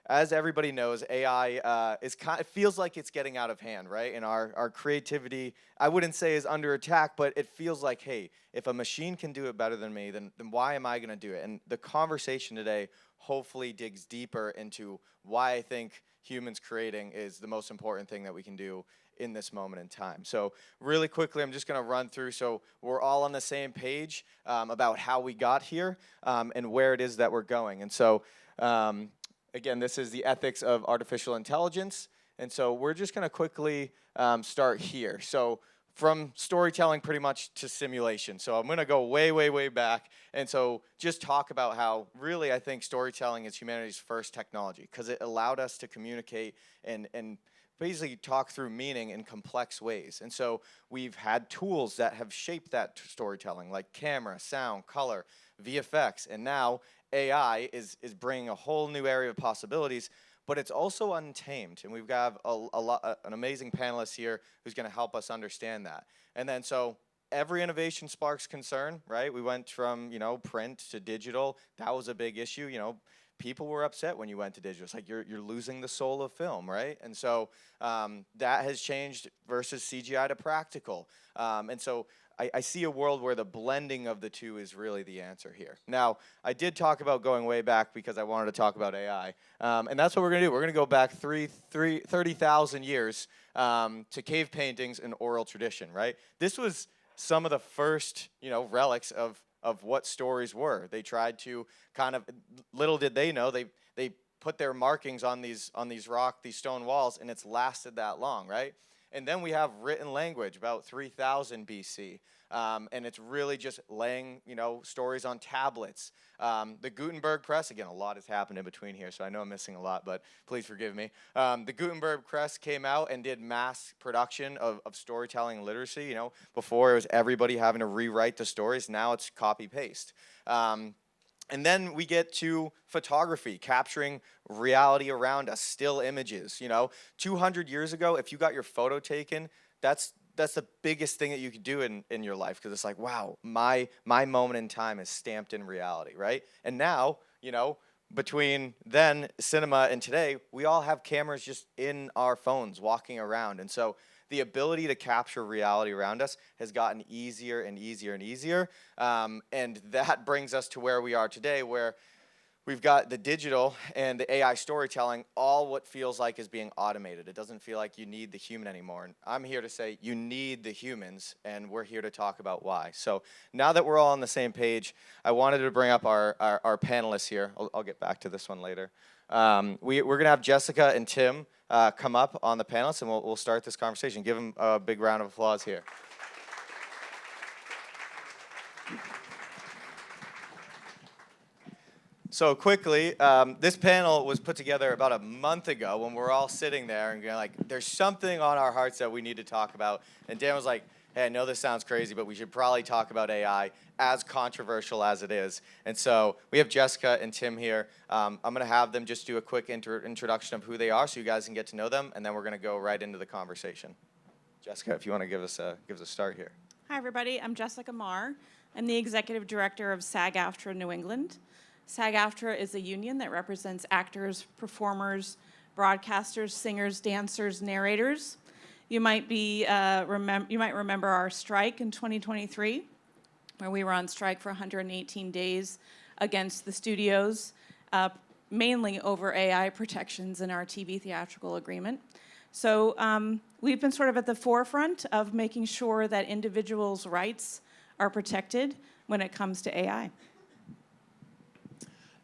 as everybody knows, AI it feels like it's getting out of hand, right? And our creativity, I wouldn't say is under attack, but it feels like, hey, if a machine can do it better than me, then why am I going to do it? And the conversation today hopefully digs deeper into why I think humans creating is the most important thing that we can do in this moment in time. So really quickly, I'm just going to run through so we're all on the same page about how we got here and where it is that we're going. And so again, this is the ethics of artificial intelligence. And so we're just going to quickly start here. So from storytelling pretty much to simulation. So I'm going to go way, way, way back. And so just talk about how really I think storytelling is humanity's first technology because it allowed us to communicate and basically talk through meaning in complex ways. And so we've had tools that have shaped that storytelling, like camera, sound, color, VFX, and now AI is bringing a whole new area of possibilities, but it's also untamed. And we've got an amazing panelist here who's going to help us understand that. And then so every innovation sparks concern, right? We went from, print to digital. That was a big issue, people were upset when you went to digital. It's like you're losing the soul of film, right? And so that has changed versus CGI to practical. And so I see a world where the blending of the two is really the answer here. Now, I did talk about going way back because I wanted to talk about AI. And that's what we're going to do. We're going to go back 30,000 years to cave paintings and oral tradition, right? This was some of the first, relics of what stories were. They tried to kind of, little did they know, they put their markings on these stone walls, and it's lasted that long, right? And then we have written language about 3000 BC, and it's really just laying, stories on tablets. The Gutenberg press, again, a lot has happened in between here, so I know I'm missing a lot, but please forgive me. The Gutenberg press came out and did mass production of storytelling and literacy. Before it was everybody having to rewrite the stories. Now it's copy-paste. And then we get to photography, capturing reality around us, still images. 200 years ago, if you got your photo taken, that's the biggest thing that you could do in your life because it's like, wow, my moment in time is stamped in reality, right? And now, between then, cinema, and today, we all have cameras just in our phones walking around. And so the ability to capture reality around us has gotten easier and easier and easier. And that brings us to where we are today, where we've got the digital and the AI storytelling, all what feels like is being automated. It doesn't feel like you need the human anymore. And I'm here to say you need the humans, and we're here to talk about why. So now that we're all on the same page, I wanted to bring up our panelists here. I'll get back to this one later. We're going to have Jessica and Tim come up on the panelists, and we'll start this conversation. Give them a big round of applause here. So quickly, this panel was put together about a month ago when we're all sitting there and going like, there's something on our hearts that we need to talk about. And Dan was like, hey, I know this sounds crazy, but we should probably talk about AI, as controversial as it is. And so we have Jessica and Tim here. I'm going to have them just do a quick introduction of who they are so you guys can get to know them, and then we're going to go right into the conversation. Jessica, if you want to give us a start here. Hi, everybody. I'm Jessica Marr. I'm the executive director of SAG-AFTRA New England. SAG-AFTRA is a union that represents actors, performers, broadcasters, singers, dancers, narrators. You might remember our strike in 2023, where we were on strike for 118 days against the studios, mainly over AI protections in our TV theatrical agreement. So we've been sort of at the forefront of making sure that individuals' rights are protected when it comes to AI.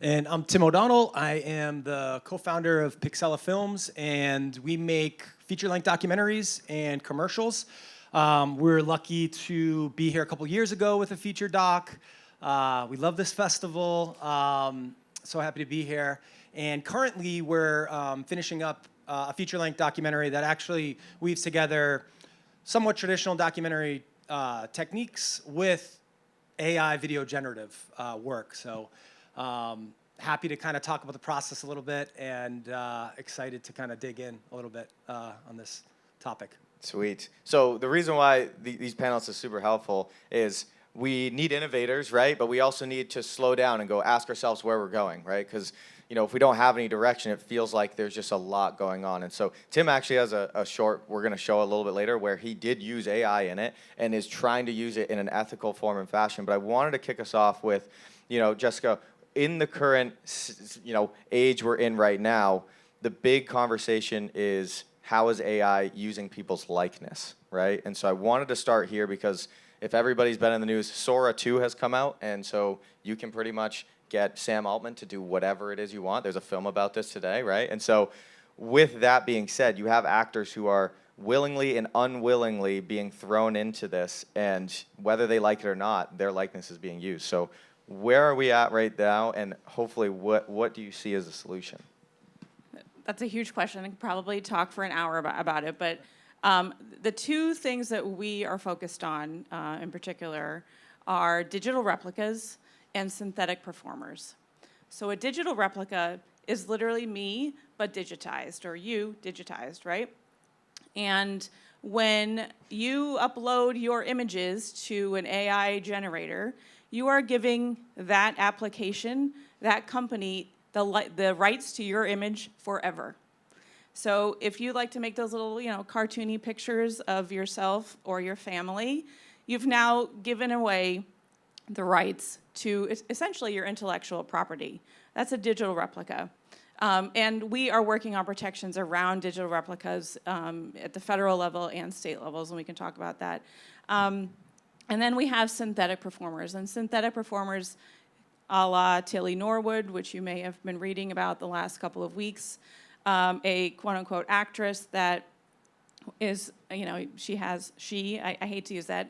And I'm Tim O'Donnell. I am the co-founder of Pixella Films, and we make feature-length documentaries and commercials. We're lucky to be here a couple years ago with a feature doc. We love this festival. So happy to be here. And currently, we're finishing up a feature-length documentary that actually weaves together somewhat traditional documentary techniques with AI video generative work. So happy to kind of talk about the process a little bit and excited to kind of dig in a little bit on this topic. Sweet. So the reason why these panelists are super helpful is we need innovators, right? But we also need to slow down and go ask ourselves where we're going, right? Because if we don't have any direction, it feels like there's just a lot going on. And so Tim actually has a short we're going to show a little bit later where he did use AI in it and is trying to use it in an ethical form and fashion. But I wanted to kick us off with, Jessica, in the current, age we're in right now, the big conversation is how is AI using people's likeness, right? And so I wanted to start here because if everybody's been in the news, Sora 2 has come out, and so you can pretty much get Sam Altman to do whatever it is you want. There's a film about this today, right? And so with that being said, you have actors who are willingly and unwillingly being thrown into this, and whether they like it or not, their likeness is being used. So where are we at right now, and hopefully what do you see as a solution? That's a huge question. I could probably talk for an hour about it, but the two things that we are focused on in particular are digital replicas and synthetic performers. So a digital replica is literally me, but digitized, or you digitized, right? And when you upload your images to an AI generator, you are giving that application, that company, the rights to your image forever. So if you like to make those little, cartoony pictures of yourself or your family, you've now given away the rights to essentially your intellectual property. That's a digital replica. And we are working on protections around digital replicas at the federal level and state levels, and we can talk about that. And then we have synthetic performers. And synthetic performers a la Tilly Norwood, which you may have been reading about the last couple of weeks, a quote-unquote actress that is, I hate to use that,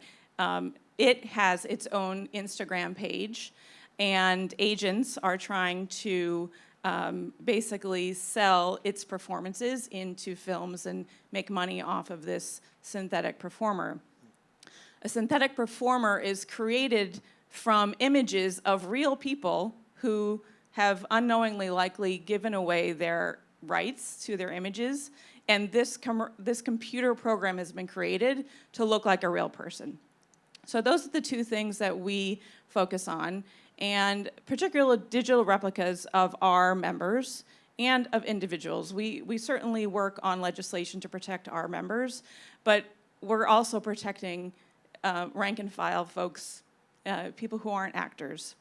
it has its own Instagram page, and agents are trying to basically sell its performances into films and make money off of this synthetic performer. A synthetic performer is created from images of real people who have unknowingly likely given away their rights to their images, and this computer program has been created to look like a real person. So those are the two things that we focus on, and particularly digital replicas of our members and of individuals. We certainly work on legislation to protect our members, but we're also protecting rank and file folks, people who aren't actors,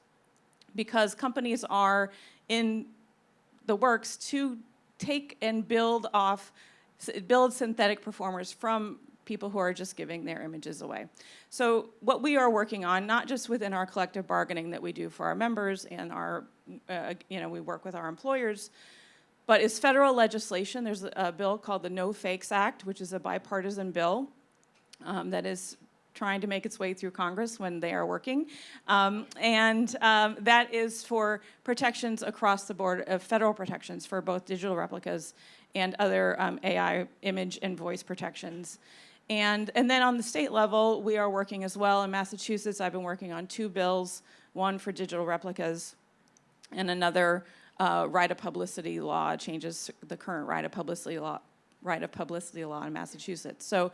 because companies are in the works to take and build synthetic performers from people who are just giving their images away. So what we are working on, not just within our collective bargaining that we do for our members and our, we work with our employers, but is federal legislation. There's a bill called the No Fakes Act, which is a bipartisan bill that is trying to make its way through Congress when they are working. That is for protections across the board of federal protections for both digital replicas and other AI image and voice protections. And then on the state level, we are working as well. In Massachusetts, I've been working on two bills, one for digital replicas and another right of publicity law, changes the current right of publicity law in Massachusetts. So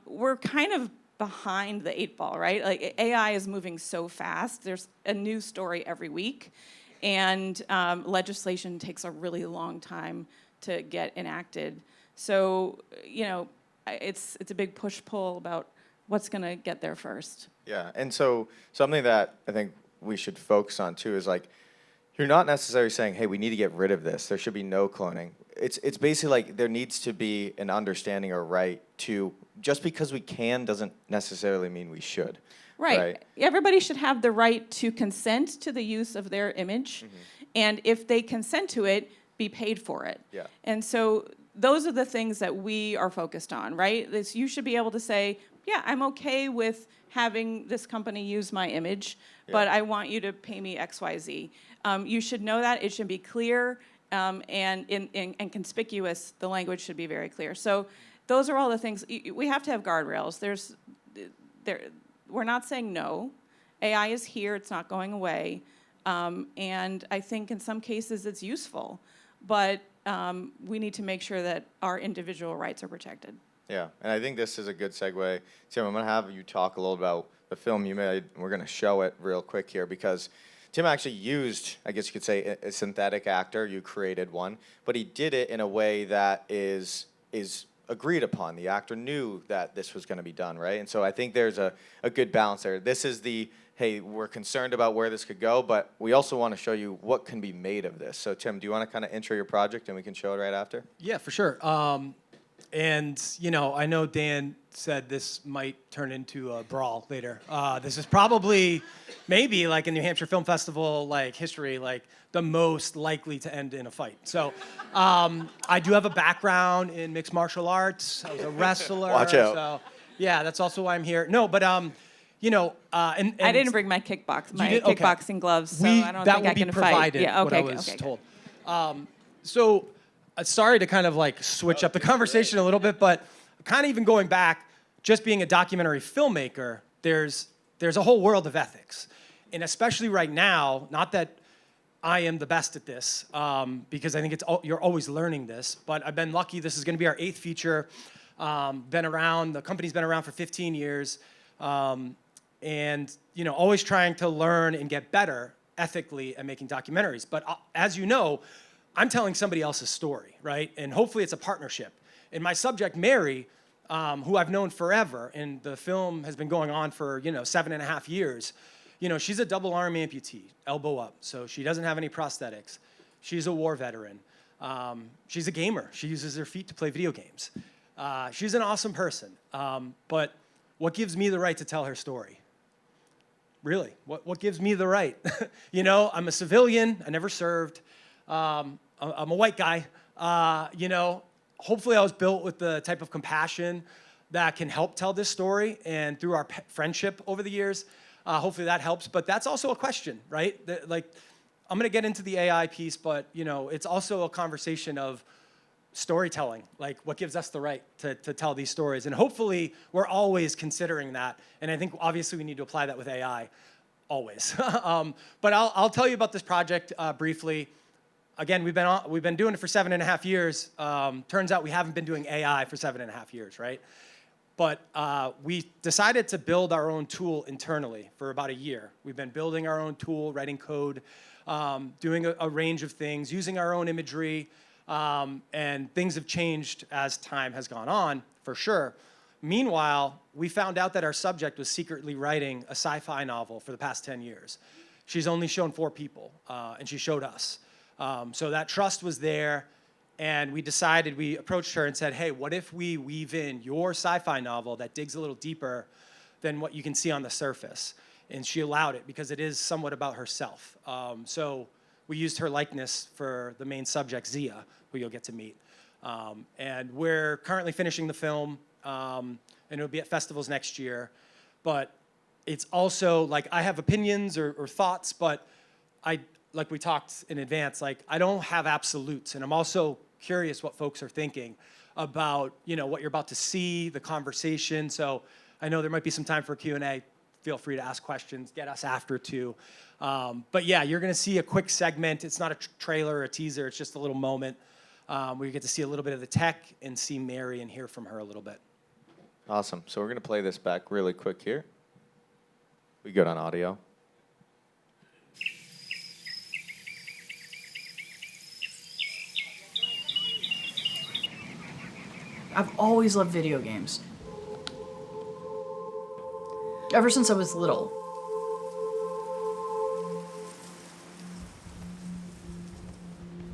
we're kind of behind the eight ball, right? Like AI is moving so fast. There's a new story every week, and legislation takes a really long time to get enacted. So, it's a big push-pull about what's going to get there first. Yeah, and so something that I think we should focus on too is like, you're not necessarily saying, hey, we need to get rid of this. There should be no cloning. It's basically like there needs to be an understanding or right to, just because we can doesn't necessarily mean we should. Right. Everybody should have the right to consent to the use of their image, and if they consent to it, be paid for it. Yeah. And so those are the things that we are focused on, right? You should be able to say, yeah, I'm okay with having this company use my image, but I want you to pay me X, Y, Z. You should know that. It should be clear and conspicuous. The language should be very clear. So those are all the things. We have to have guardrails. We're not saying no. AI is here. It's not going away. And I think in some cases it's useful. But we need to make sure that our individual rights are protected. Yeah, and I think this is a good segue. Tim, I'm going to have you talk a little about the film you made. We're going to show it real quick here because Tim actually used, I guess you could say, a synthetic actor. You created one, but he did it in a way that is agreed upon. The actor knew that this was going to be done, right? And so I think there's a good balance there. This is the, hey, we're concerned about where this could go, but we also want to show you what can be made of this. So Tim, do you want to kind of intro your project and we can show it right after? Yeah, for sure. And, you know, I know Dan said this might turn into a brawl later. This is probably, maybe, like in New Hampshire Film Festival, like history, like the most likely to end in a fight. So I do have a background in mixed martial arts. I was a wrestler. Watch out. So, yeah, that's also why I'm here. No, but, you know, and I didn't bring my Okay. kickboxing gloves, so I don't think I can fight. Provided, Yeah, okay, what I was okay, told. So sorry to kind of like switch up the conversation a little bit, but kind of even going back, just being a documentary filmmaker, there's a whole world of ethics. And especially right now, not that I am the best at this, because I think you're always learning this, but I've been lucky. This is going to be our 8th feature. The company's been around for 15 years. And, you know, always trying to learn and get better ethically at making documentaries. But as you know, I'm telling somebody else's story, right? And hopefully it's a partnership. And my subject, Mary, who I've known forever, and the film has been going on for, 7.5 years, she's a double arm amputee, elbow up, so she doesn't have any prosthetics. She's a war veteran. She's a gamer. She uses her feet to play video games. She's an awesome person. But what gives me the right to tell her story? Really, what gives me the right? I'm a civilian. I never served. I'm a white guy. Hopefully I was built with the type of compassion that can help tell this story. And through our friendship over the years, hopefully that helps. But that's also a question, right? I'm going to get into the AI piece, but, it's also a conversation of storytelling, like what gives us the right to tell these stories. And hopefully we're always considering that. And I think obviously we need to apply that with AI, always. But I'll tell you about this project briefly. Again, we've been doing it for 7.5 years. Turns out we haven't been doing AI for 7.5 years, right? But we decided to build our own tool internally for about a year. We've been building our own tool, writing code, doing a range of things, using our own imagery, and things have changed as time has gone on, for sure. Meanwhile, we found out that our subject was secretly writing a sci-fi novel for the past 10 years. She's only shown 4 people, and she showed us. So that trust was there, and we approached her and said, hey, what if we weave in your sci-fi novel that digs a little deeper than what you can see on the surface? And she allowed it because it is somewhat about herself. So we used her likeness for the main subject, Zia, who you'll get to meet. And we're currently finishing the film, and it'll be at festivals next year. But it's also, like, I have opinions or thoughts, but like we talked in advance, like, I don't have absolutes. And I'm also curious what folks are thinking about, what you're about to see, the conversation. So I know there might be some time for Q&A. Feel free to ask questions, get us after too. But yeah, you're gonna see a quick segment. It's not a trailer or a teaser, it's just a little moment where you get to see a little bit of the tech and see Mary and hear from her a little bit. Awesome. So we're going to play this back really quick here. We good on audio? I've always loved video games. Ever since I was little.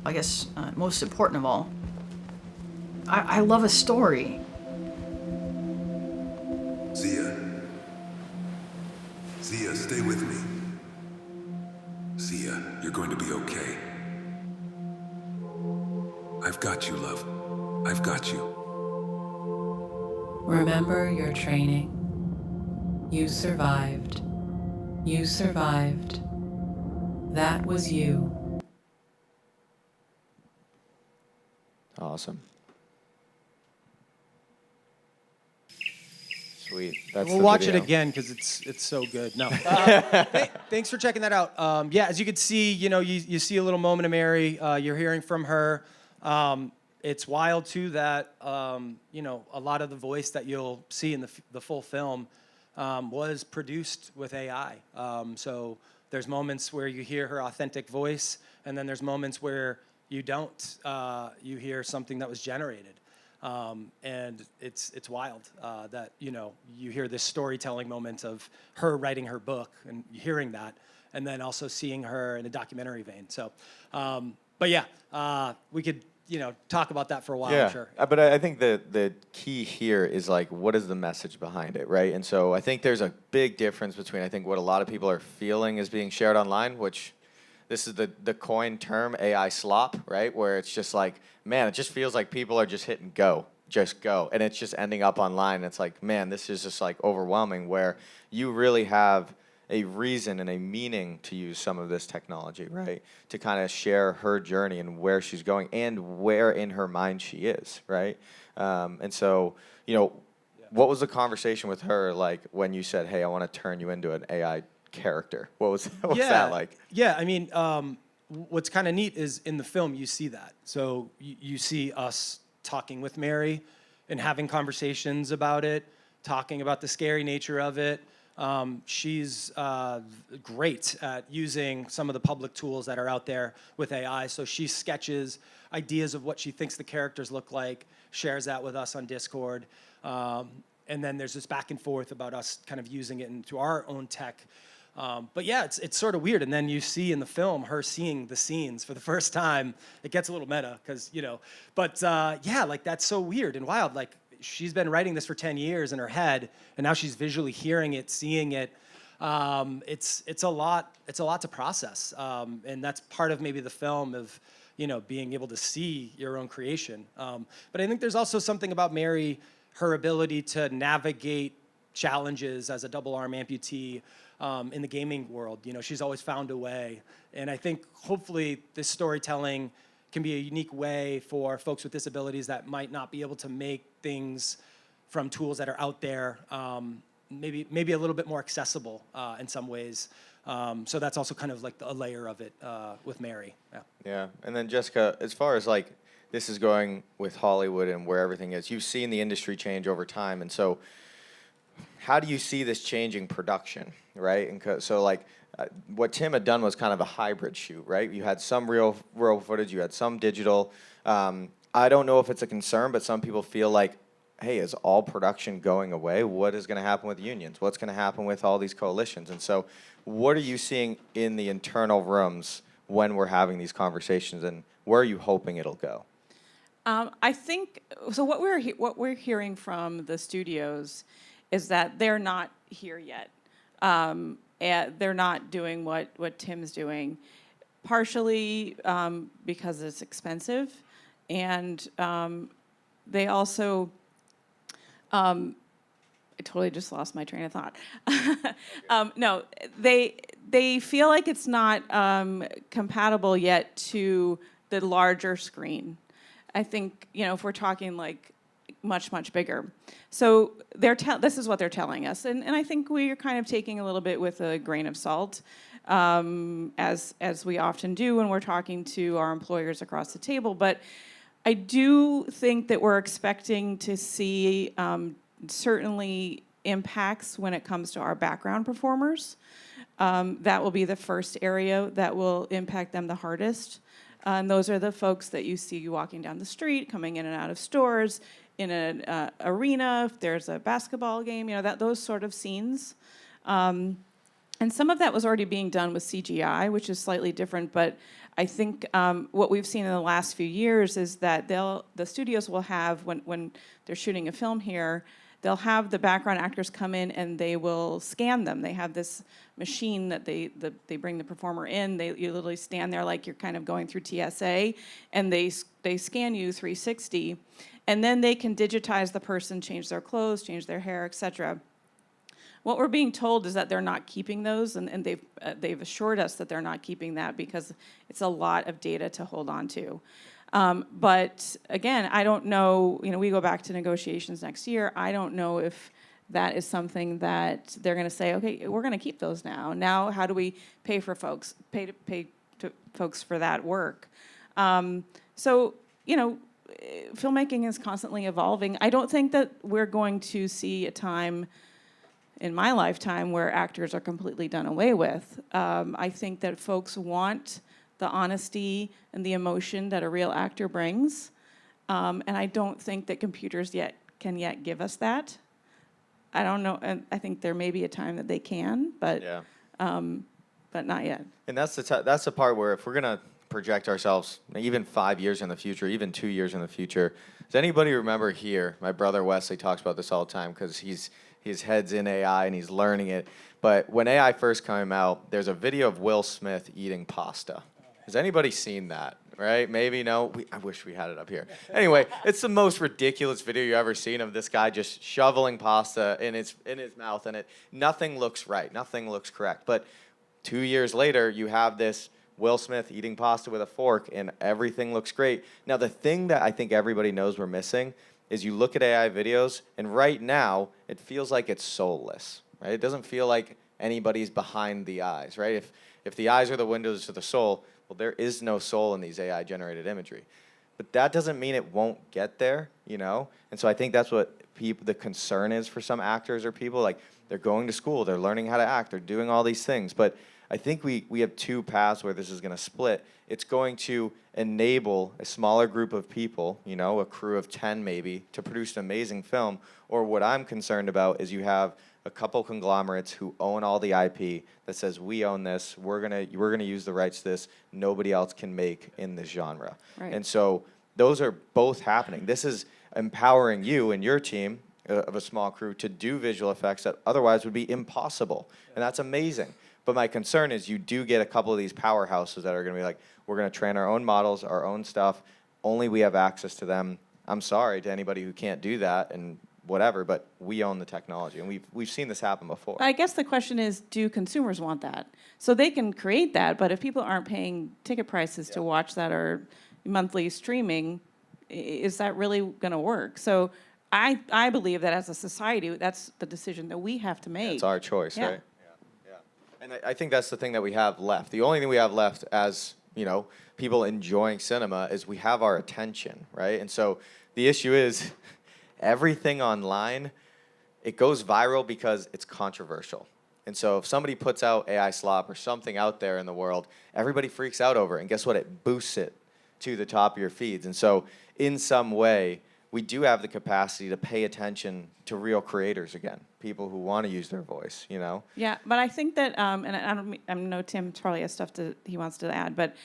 I guess most important of all, I love a story. Zia, stay with me. Zia, you're going to be okay. I've got you, love. I've got you. Remember your training. You survived. You survived. That was you. Awesome. Sweet. That's We'll the watch video. it again because it's so good. No, thanks for checking that out. Yeah, as you can see, you see a little moment of Mary. You're hearing from her. It's wild too that a lot of the voice that you'll see in the full film was produced with AI. So There's moments where you hear her authentic voice, and then there's moments where you don't. You hear something that was generated. And it's wild that, you hear this storytelling moment of her writing her book and hearing that, and then also seeing her in a documentary vein. So, but yeah, we could, talk about that for a while, Yeah, I'm sure. but I think the key here is like, what is the message behind it, right? And so I think there's a big difference between, I think, what a lot of people are feeling is being shared online, which this is the coined term AI slop, right? Where it's just like, man, it just feels like people are just hitting go, just go. And it's just ending up online. It's like, man, this is just like overwhelming, where you really have a reason and a meaning to use some of this technology, right? To kind of share her journey and where she's going and where in her mind she is, right? And so, what was the conversation with her like when you said, hey, I want to turn you into an AI character? What's that like? Yeah, I mean, what's kind of neat is in the film you see that. So you see us talking with Mary and having conversations about it, talking about the scary nature of it. She's great at using some of the public tools that are out there with AI. So she sketches ideas of what she thinks the characters look like, shares that with us on Discord. And then there's this back and forth about us kind of using it into our own tech. But yeah, it's sort of weird. And then you see in the film her seeing the scenes for the first time. It gets a little meta because, but yeah, like that's so weird and wild. Like she's been writing this for 10 years in her head, and now she's visually hearing it, seeing it. It's a lot to process. And that's part of maybe the film of, being able to see your own creation. But I think there's also something about Mary, her ability to navigate challenges as a double arm amputee in the gaming world. She's always found a way. And I think hopefully this storytelling can be a unique way for folks with disabilities that might not be able to make things from tools that are out there, maybe a little bit more accessible in some ways. So that's also kind of like a layer of it with Mary. Yeah, and then Jessica, as far as like this is going with Hollywood and where everything is, you've seen the industry change over time, and so how do you see this changing production, right? And so like what Tim had done was kind of a hybrid shoot, right? You had some real footage, you had some digital. I don't know if it's a concern, but some people feel like, hey, is all production going away? What is going to happen with unions? What's going to happen with all these coalitions? And so what are you seeing in the internal rooms when we're having these conversations, and where are you hoping it'll go? I think so. What we're hearing from the studios is that they're not here yet. And they're not doing what Tim's doing, partially because it's expensive, and they also. I totally just lost my train of thought. No, they feel like it's not compatible yet to the larger screen. I think, if we're talking like much bigger. So this is what they're telling us, and I think we are kind of taking a little bit with a grain of salt, as we often do when we're talking to our employers across the table. But I do think that we're expecting to see certainly impacts when it comes to our background performers. That will be the first area that will impact them the hardest. And those are the folks that you see walking down the street, coming in and out of stores, in an arena, if there's a basketball game, those sort of scenes. And some of that was already being done with CGI, which is slightly different, but I think what we've seen in the last few years is that the studios will have, when they're shooting a film here, they'll have the background actors come in and they will scan them. They have this machine that they bring the performer in. You literally stand there like you're kind of going through TSA, and they scan you 360, and then they can digitize the person, change their clothes, change their hair, etc. What we're being told is that they're not keeping those, and they've assured us that they're not keeping that because it's a lot of data to hold on to. But again, I don't know, we go back to negotiations next year. I don't know if that is something that they're going to say, okay, we're going to keep those now. Now, how do we pay to folks for that work? So, filmmaking is constantly evolving. I don't think that we're going to see a time in my lifetime where actors are completely done away with. I think that folks want the honesty and the emotion that a real actor brings. And I don't think that computers can yet give us that. I don't know, and I think there may be a time that they can, but Yeah. but not yet. And that's the part where if we're gonna project ourselves even 5 years in the future, even 2 years in the future, does anybody remember here? My brother Wesley talks about this all the time because his head's in AI and he's learning it. But when AI first came out, there's a video of Will Smith eating pasta. Has anybody seen that? Right? Maybe no. I wish we had it up here. Anyway, it's the most ridiculous video you've ever seen of this guy just shoveling pasta in his mouth, and nothing looks right, nothing looks correct. But 2 years later, you have this Will Smith eating pasta with a fork, and everything looks great. Now, the thing that I think everybody knows we're missing is you look at AI videos, and right now, it feels like it's soulless, right? It doesn't feel like anybody's behind the eyes, right? If the eyes are the windows to the soul, well, there is no soul in these AI-generated imagery. But that doesn't mean it won't get there, you know? And so I think that's what the concern is for some actors or people. Like, they're going to school, they're learning how to act, they're doing all these things. But I think we have two paths where this is going to split. It's going to enable a smaller group of people, you know, a crew of 10 maybe, to produce an amazing film. Or what I'm concerned about is you have a couple conglomerates who own all the IP that says, we own this, we're gonna use the rights to this, nobody else can make in this genre. Right. And so those are both happening. This is empowering you and your team of a small crew to do visual effects that otherwise would be impossible. And that's amazing. But my concern is you do get a couple of these powerhouses that are gonna be like, we're gonna train our own models, our own stuff, only we have access to them. I'm sorry to anybody who can't do that and whatever, but we own the technology, and we've seen this happen before. I guess the question is, do consumers want that? So they can create that, but if people aren't paying ticket prices to watch that or monthly streaming, is that really going to work? So I believe that as a society, that's the decision that we have to make. It's our choice, Yeah. right? Yeah. And I think that's the thing that we have left. The only thing we have left as, you know, people enjoying cinema is we have our attention, right? And so the issue is everything online, it goes viral because it's controversial. And so if somebody puts out AI slop or something out there in the world, everybody freaks out over it. And guess what? It boosts it to the top of your feeds. And so in some way, we do have the capacity to pay attention to real creators again, people who want to use their voice, you know? Yeah, but I think that, and I know Tim probably has stuff he wants to add, but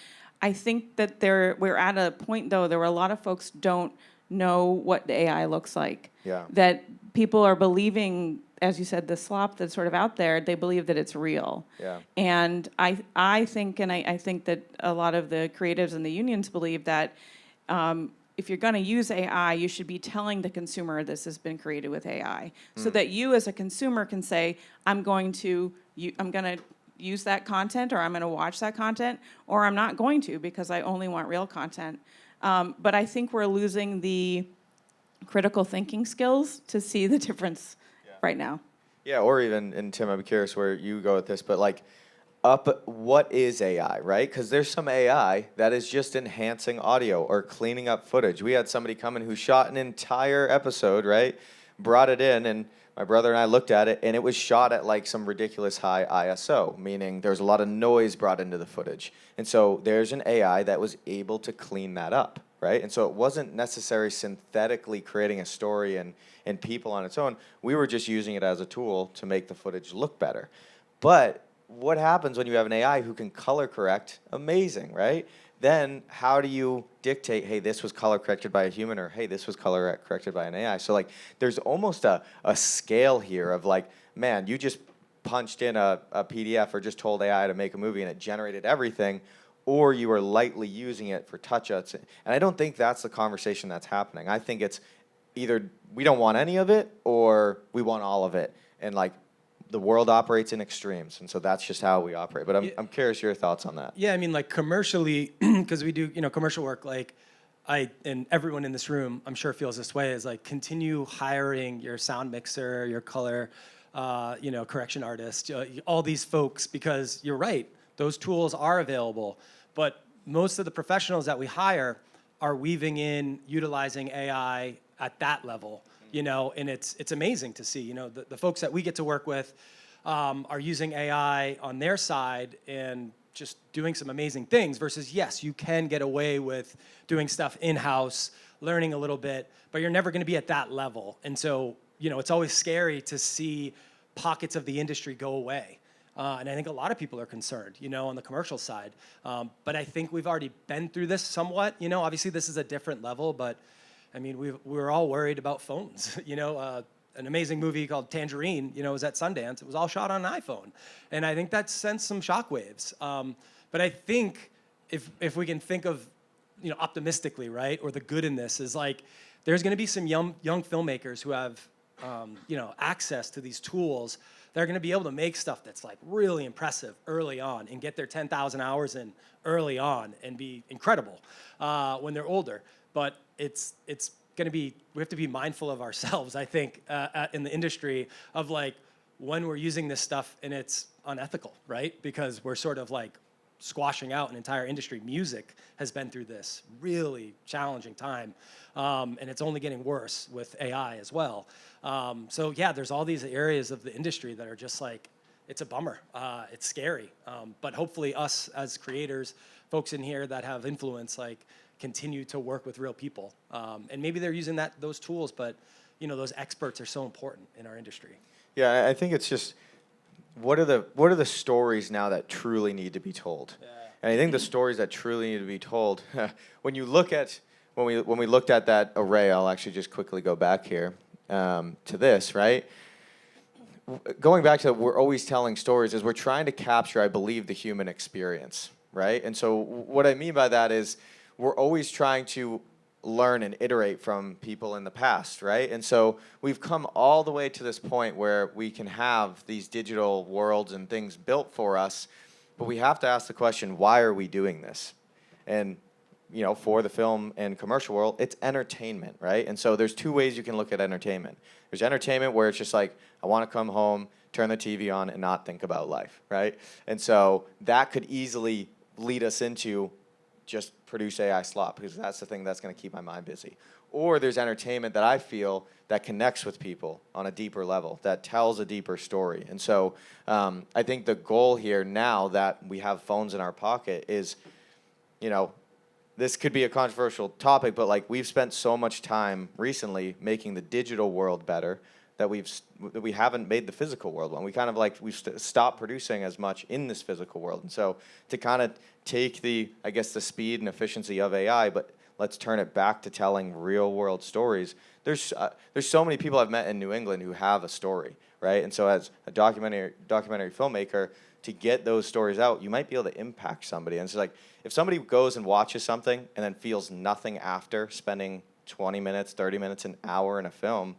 I think that we're at a point, though, where a lot of folks don't know what the AI looks like. Yeah. That people are believing, as you said, the slop that's sort of out there, they believe that it's real. Yeah. And I think that a lot of the creatives and the unions believe that if you're going to use AI, you should be telling the consumer this has been created with AI, so that you as a consumer can say, I'm going to use that content, or I'm going to watch that content, or I'm not going to because I only want real content. But I think we're losing the critical thinking skills to see the difference right now. Yeah, or even, and Tim, I'm curious where you go with this, but like, what is AI, right? Because there's some AI that is just enhancing audio or cleaning up footage. We had somebody come in who shot an entire episode, right? Brought it in, and my brother and I looked at it, and it was shot at like some ridiculous high ISO, meaning there was a lot of noise brought into the footage. And so there's an AI that was able to clean that up, right? And so it wasn't necessarily synthetically creating a story and people on its own. We were just using it as a tool to make the footage look better. But what happens when you have an AI who can color correct? Amazing, right? Then how do you dictate, hey, this was color corrected by a human, or hey, this was color corrected by an AI? So like, there's almost a scale here of like, man, you just punched in a PDF or just told AI to make a movie and it generated everything, or you are lightly using it for touch-ups. And I don't think that's the conversation that's happening. I think it's either we don't want any of it or we want all of it. And like, the world operates in extremes, and so that's just how we operate. But I'm curious your thoughts on that. Yeah, I mean, like commercially, because we do, commercial work, like and everyone in this room, I'm sure feels this way, is like continue hiring your sound mixer, your color, correction artist, all these folks, because you're right, those tools are available. But most of the professionals that we hire are weaving in, utilizing AI at that level. you know, and it's amazing to see, you know, the folks that we get to work with are using AI on their side and just doing some amazing things versus, yes, you can get away with doing stuff in-house, learning a little bit, but you're never going to be at that level. And so, you know, it's always scary to see pockets of the industry go away. And I think a lot of people are concerned, you know, on the commercial side. But I think we've already been through this somewhat. You know, obviously this is a different level, but I mean, we're all worried about phones. You know, an amazing movie called Tangerine, you know, was at Sundance. It was all shot on an iPhone. And I think that sent some shockwaves. But I think if we can think of, you know, optimistically, right, or the good in this is like, there's going to be some young filmmakers who have, you know, access to these tools. They're going to be able to make stuff that's like really impressive early on and get their 10,000 hours in early on and be incredible when they're older. But it's going to be, we have to be mindful of ourselves, I think, in the industry of like when we're using this stuff and it's unethical, right? Because we're sort of like squashing out an entire industry. Music has been through this really challenging time, and it's only getting worse with AI as well. So yeah, there's all these areas of the industry that are just like, it's a bummer. It's scary. But hopefully us as creators, folks in here that have influence, like continue to work with real people. And maybe they're using those tools, but you know, those experts are so important in our industry. Yeah, I think it's just, what are the stories now that truly need to be told? Yeah. And I think the stories that truly need to be told, when we looked at that array, I'll actually just quickly go back here to this, right? Going back to we're always telling stories is we're trying to capture, I believe, the human experience, right? And so what I mean by that is we're always trying to learn and iterate from people in the past, right? And so we've come all the way to this point where we can have these digital worlds and things built for us, but we have to ask the question, why are we doing this? And you know, for the film and commercial world, it's entertainment, right? And so there's two ways you can look at entertainment. There's entertainment where it's just like, I want to come home, turn the TV on, and not think about life, right? And so that could easily lead us into just produce AI slop, because that's the thing that's going to keep my mind busy. Or there's entertainment that I feel that connects with people on a deeper level, that tells a deeper story. And so I think the goal here now that we have phones in our pocket is, you know, this could be a controversial topic, but like we've spent so much time recently making the digital world better that we haven't made the physical world one. We kind of like, we've stopped producing as much in this physical world. And so to kind of take the, I guess, the speed and efficiency of AI, but let's turn it back to telling real world stories. There's so many people I've met in New England who have a story, right? And so as a documentary filmmaker, to get those stories out, you might be able to impact somebody. And it's like, if somebody goes and watches something and then feels nothing after spending 20 minutes, 30 minutes, an hour in a film,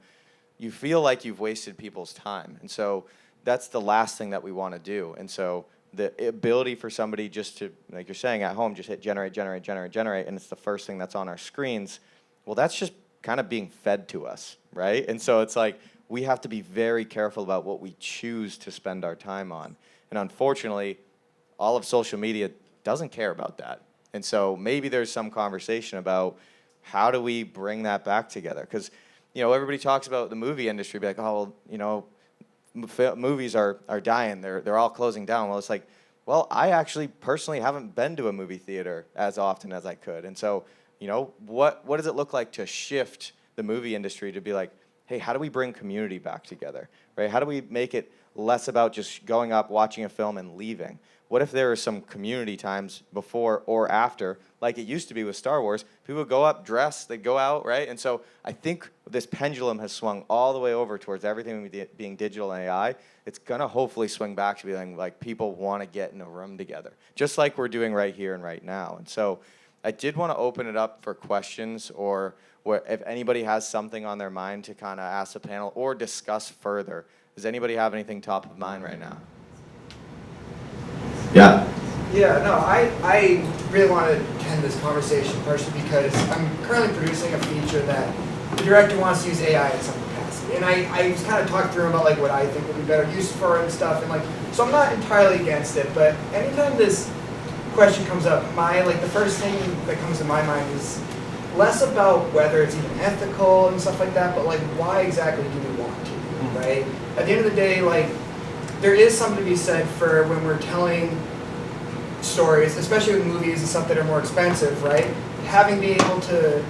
you feel like you've wasted people's time. And so that's the last thing that we want to do. And so the ability for somebody just to, like you're saying, at home, just hit generate, and it's the first thing that's on our screens, well, that's just kind of being fed to us, right? And so it's like, we have to be very careful about what we choose to spend our time on. And unfortunately, all of social media doesn't care about that. And so maybe there's some conversation about how do we bring that back together? Because, you know, everybody talks about the movie industry, be like, oh, well, you know, movies are dying. They're all closing down. Well, it's like, well, I actually personally haven't been to a movie theater as often as I could. And so, you know, what does it look like to shift the movie industry to be like, hey, how do we bring community back together, right? How do we make it less about just going up, watching a film, and leaving? What if there are some community times before or after, like it used to be with Star Wars? People would go up, dress, they'd go out, right? And so I think this pendulum has swung all the way over towards everything being digital and AI. It's going to hopefully swing back to being like people want to get in a room together, just like we're doing right here and right now. And so I did want to open it up for questions, or if anybody has something on their mind to kind of ask the panel or discuss further. Does anybody have anything top of mind right now? Yeah. Yeah, no, I really want to end this conversation partially because I'm currently producing a feature that the director wants to use AI in some capacity. And I just kind of talked through about like what I think would be better use for it and stuff. And like, so I'm not entirely against it, but anytime this question comes up, the first thing that comes to my mind is, less about whether it's even ethical and stuff like that, but like why exactly do we want to, right? At the end of the day, like there is something to be said for when we're telling stories, especially with movies and stuff that are more expensive, right? Having being able to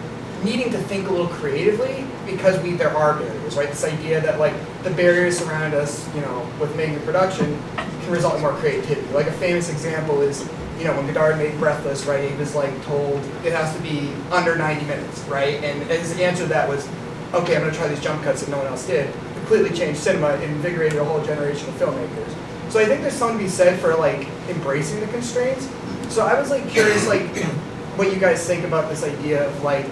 needing to think a little creatively because there are barriers, right? This idea that like the barriers surround us, you know, with making a production can result in more creativity. Like a famous example is, you know, when Godard made Breathless, right? He was like told it has to be under 90 minutes, right? And his answer to that was, okay, I'm gonna try these jump cuts that no one else did. Completely changed cinema and invigorated a whole generation of filmmakers. So I think there's something to be said for like embracing the constraints. So I was like curious, like what you guys think about this idea of like,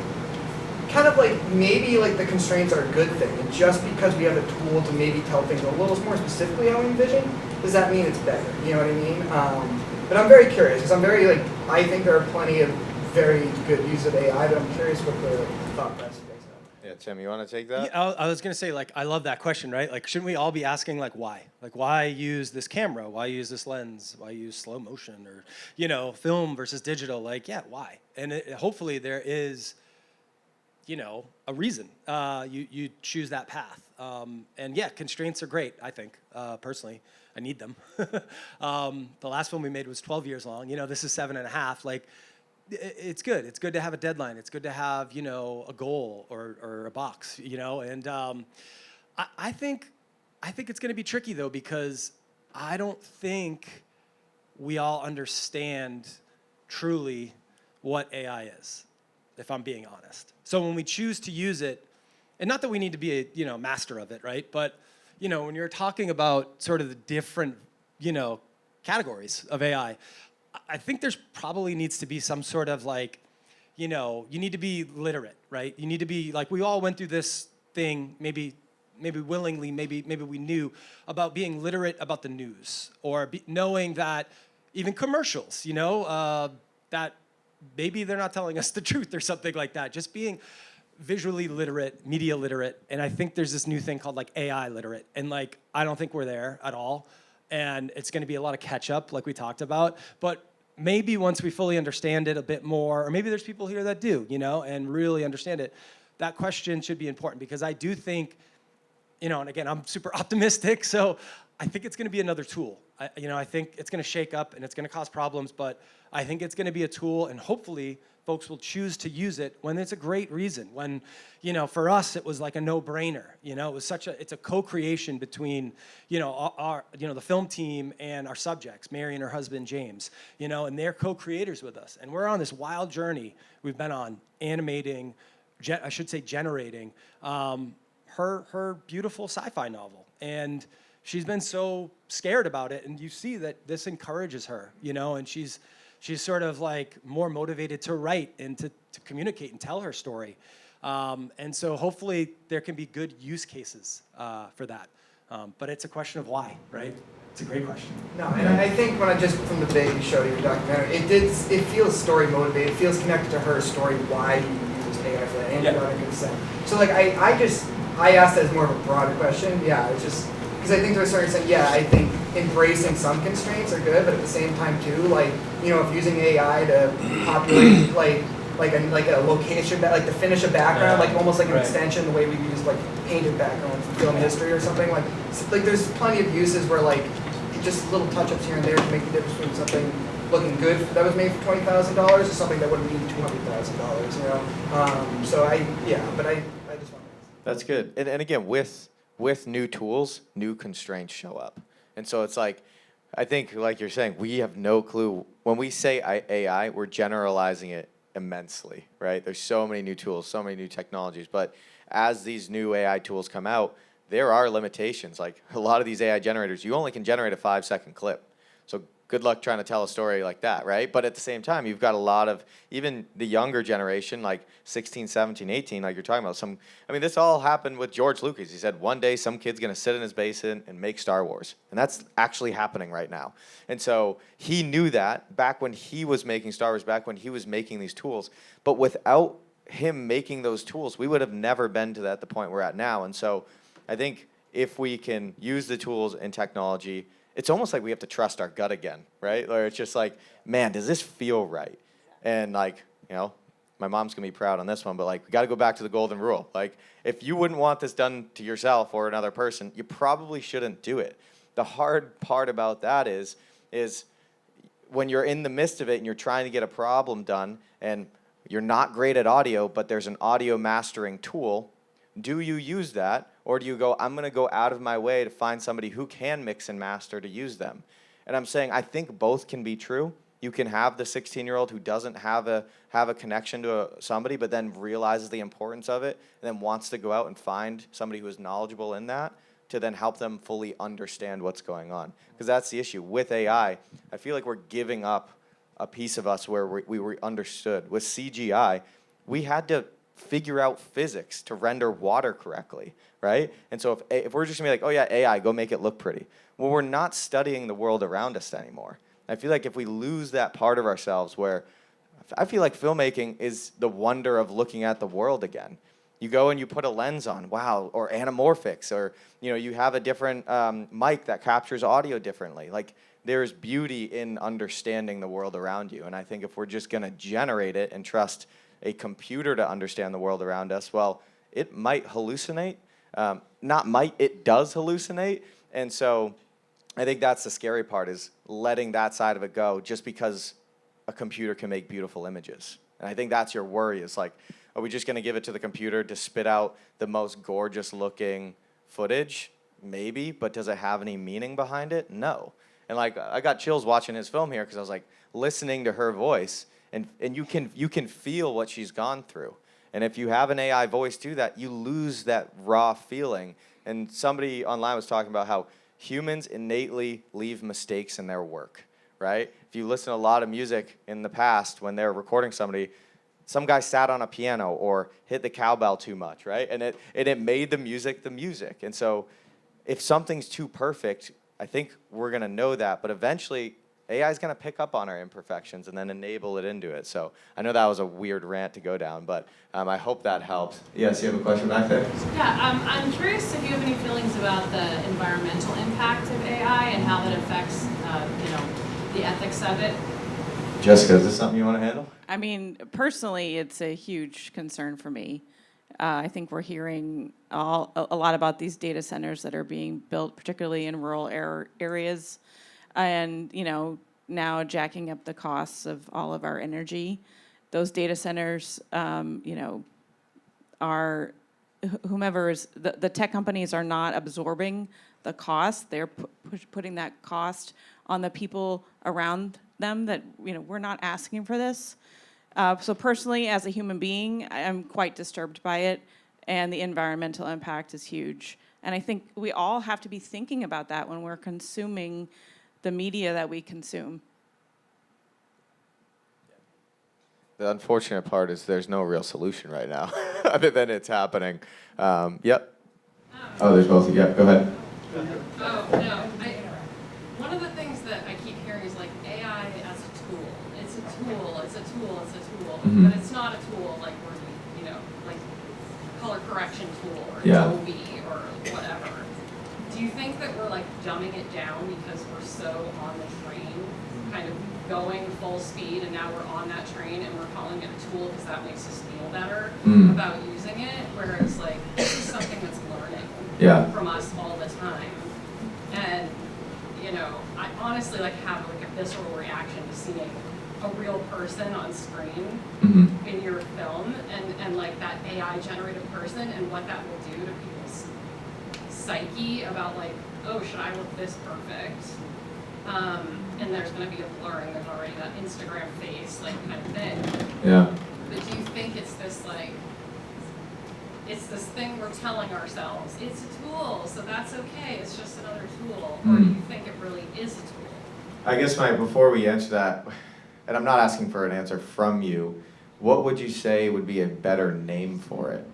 kind of like maybe like the constraints are a good thing, and just because we have a tool to maybe tell things a little more specifically how we envision, does that mean it's better? You know what I mean? But I'm very curious because I'm very like I think there are plenty of very good use of AI, but I'm curious what the thought process is. Yeah, Tim, you want to take that? Yeah, I was gonna say, like, I love that question, right? Like, shouldn't we all be asking, like, why? Like, why use this camera? Why use this lens? Why use slow motion or, you know, film versus digital? Like, yeah, why? And hopefully there is, you know, a reason you choose that path. And yeah, constraints are great, I think, personally. I need them. The last film we made was 12 years long. You know, this is 7.5. Like, it's good. It's good to have a deadline. It's good to have, you know, a goal or a box, you know. And I think it's going to be tricky, though, because I don't think we all understand truly what AI is, if I'm being honest. So when we choose to use it, and not that we need to be a, you know, master of it, right? But, you know, when you're talking about sort of the different, you know, categories of AI, I think there's probably needs to be some sort of like, you know, you need to be literate, right? You need to be like, we all went through this thing, maybe willingly, maybe we knew about being literate about the news, or knowing that even commercials, you know, that maybe they're not telling us the truth or something like that. Just being visually literate, media literate, and I think there's this new thing called like AI literate, and like I don't think we're there at all, and it's going to be a lot of catch up, like we talked about. But maybe once we fully understand it a bit more, or maybe there's people here that do, you know, and really understand it. That question should be important because I do think, you know, and again, I'm super optimistic, so I think it's going to be another tool. I think it's going to shake up and it's going to cause problems, but I think it's going to be a tool, and hopefully folks will choose to use it when it's a great reason. When, you know, for us, it was like a no-brainer. You know, it's a co-creation between, you know, the film team and our subjects, Mary and her husband, James, you know, and they're co-creators with us. And we're on this wild journey we've been on animating, generating her beautiful sci-fi novel. And she's been so scared about it, and you see that this encourages her, you know, and she's sort of like more motivated to write and to communicate and tell her story. And so hopefully there can be good use cases for that. But it's a question of why, right? It's a great question. No, and I think when I just from the bit you showed your documentary, it feels story motivated. It feels connected to her story, why you use AI for that, and you got a consent. So like I asked that as more of a broader question. Yeah, it's just because I think to a certain extent, yeah, I think embracing some constraints are good, but at the same time too, like, you know, if using AI to populate like a location, like to finish a background, like almost like an extension, the way we use like painted backgrounds in film history or something, like there's plenty of uses where like just little touch-ups here and there to make the difference between something looking good that was made for $20,000 or something that would have needed $200,000, you know. So I just want to. That's good. And again, with new tools, new constraints show up. And so it's like, I think, like you're saying, we have no clue. When we say AI, we're generalizing it immensely, right? There's so many new tools, so many new technologies. But as these new AI tools come out, there are limitations. Like a lot of these AI generators, you only can generate a 5-second clip. So good luck trying to tell a story like that, right? But at the same time, you've got a lot of, even the younger generation, like 16, 17, 18, like you're talking about. This all happened with George Lucas. He said one day some kid's going to sit in his basement and make Star Wars. And that's actually happening right now. And so he knew that back when he was making Star Wars, back when he was making these tools. But without him making those tools, we would have never been to the point we're at now. And so I think if we can use the tools and technology, it's almost like we have to trust our gut again, right? Or it's just like, man, does this feel right? And like, you know, my mom's gonna be proud on this one, but like we got to go back to the golden rule. Like if you wouldn't want this done to yourself or another person, you probably shouldn't do it. The hard part about that is when you're in the midst of it and you're trying to get a problem done and you're not great at audio, but there's an audio mastering tool, do you use that? Or do you go, I'm gonna go out of my way to find somebody who can mix and master to use them? And I'm saying I think both can be true. You can have the 16-year-old who doesn't have a connection to somebody, but then realizes the importance of it, and then wants to go out and find somebody who is knowledgeable in that to then help them fully understand what's going on. Because that's the issue. With AI, I feel like we're giving up a piece of us where we were understood. With CGI, we had to figure out physics to render water correctly, right? And so if we're just gonna be like, oh yeah, AI, go make it look pretty. Well, we're not studying the world around us anymore. I feel like if we lose that part of ourselves where I feel like filmmaking is the wonder of looking at the world again. You go and you put a lens on, wow, or anamorphics, or you have a different mic that captures audio differently. Like there's beauty in understanding the world around you. And I think if we're just gonna generate it and trust a computer to understand the world around us, well, it might hallucinate. Not might, it does hallucinate. And so I think that's the scary part, is letting that side of it go just because a computer can make beautiful images. And I think that's your worry, is like, are we just gonna give it to the computer to spit out the most gorgeous looking footage? Maybe, but does it have any meaning behind it? No. And like, I got chills watching his film here because I was like listening to her voice, and you can feel what she's gone through. And if you have an AI voice do that, you lose that raw feeling. And somebody online was talking about how humans innately leave mistakes in their work, right? If you listen to a lot of music in the past when they're recording somebody, some guy sat on a piano or hit the cowbell too much, right? And it made the music the music. And so if something's too perfect, I think we're gonna know that, but eventually AI is gonna pick up on our imperfections and then enable it into it. So I know that was a weird rant to go down, but I hope that helped. Yes, you have a question back there? Yeah, I'm curious if you have any feelings about the environmental impact of AI and how that affects, the ethics of it. Jessica, is this something you want to handle? I mean, personally, it's a huge concern for me. I think we're hearing a lot about these data centers that are being built, particularly in rural areas, and now jacking up the costs of all of our energy. Those data centers, are whomever is the tech companies are not absorbing the cost. They're putting that cost on the people around them that we're not asking for this. So personally, as a human being, I'm quite disturbed by it, and the environmental impact is huge. And I think we all have to be thinking about that when we're consuming the media that we consume. The unfortunate part is there's no real solution right now, other than it's happening. Yep. Oh, there's both. Yeah, go ahead. Oh, no. One of the things that I keep hearing is like AI as a tool. It's a tool, it's a tool, it's a tool. Mhm. But it's not a tool like we're, like color correction tool or Yeah. Adobe or whatever. Do you think that we're like dumbing it down because we're so on the train, kind of going full speed, and now we're on that train and we're calling it a tool because that makes us feel better about using it, whereas like this is something that's learning from us all the time. And I honestly have like a visceral reaction to seeing a real person on screen in your film, and like that AI generated person, and what that will do to people's psyche about like, oh, should I look this perfect? And there's going to be a blurring. There's already that Instagram face like kind of thing. Yeah. But do you think it's this like, it's this thing we're telling ourselves, it's a tool, so that's okay, it's just another tool, or do you think it really is a tool? I guess before we answer that, and I'm not asking for an answer from you, what would you say would be a better name for it?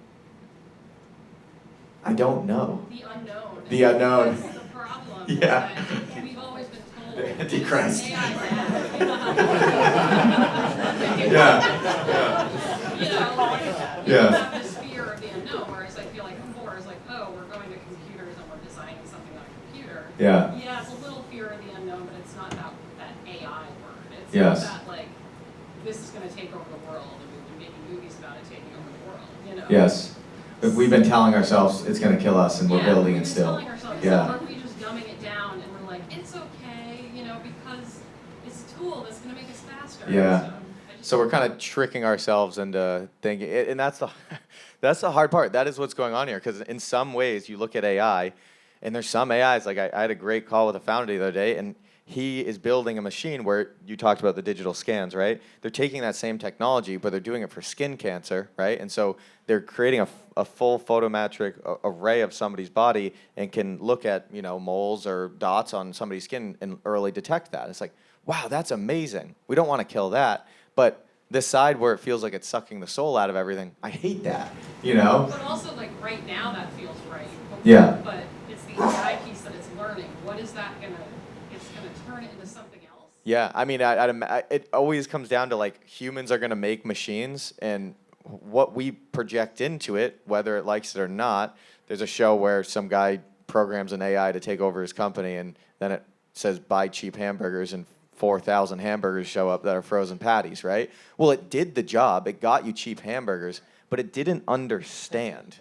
I don't know. The unknown. The unknown. That's the problem. Yeah. Is that we've always been told. The Antichrist. AI bad. Yeah. You Yeah. have this fear of the unknown, whereas I feel like before it's like, oh, we're going to computers and we're designing something on a computer. Yeah. Yeah, it's a little fear of the unknown, but it's not that AI word. It's Yes. that like, this is going to take over the world, and we've been making Yes. But we've been telling ourselves it's going to kill us, and we're building it still. Telling ourselves, Yeah. so are we just dumbing it down and we're like, it's okay, you know, because it's a tool that's going to make us faster. Yeah. So we're kind of tricking ourselves into thinking, and that's the hard part. That is what's going on here, because in some ways you look at AI, and there's some AIs, like I had a great call with a founder the other day, and he is building a machine where you talked about the digital scans, right? They're taking that same technology, but they're doing it for skin cancer, right? And so they're creating a full photometric array of somebody's body and can look at, you know, moles or dots on somebody's skin and early detect that. It's like, wow, that's amazing. We don't want to kill that. But this side where it feels like it's sucking the soul out of everything, I hate that, you know? But also, like, right now that feels right. Yeah. But it's the AI piece that it's learning. What is that going to, it's going to turn it into something else? Yeah, I mean, it always comes down to, like, humans are going to make machines, and what we project into it, whether it likes it or not. There's a show where some guy programs an AI to take over his company, and then it says buy cheap hamburgers, and 4,000 hamburgers show up that are frozen patties, right? Well, it did the job. It got you cheap hamburgers, but it didn't understand.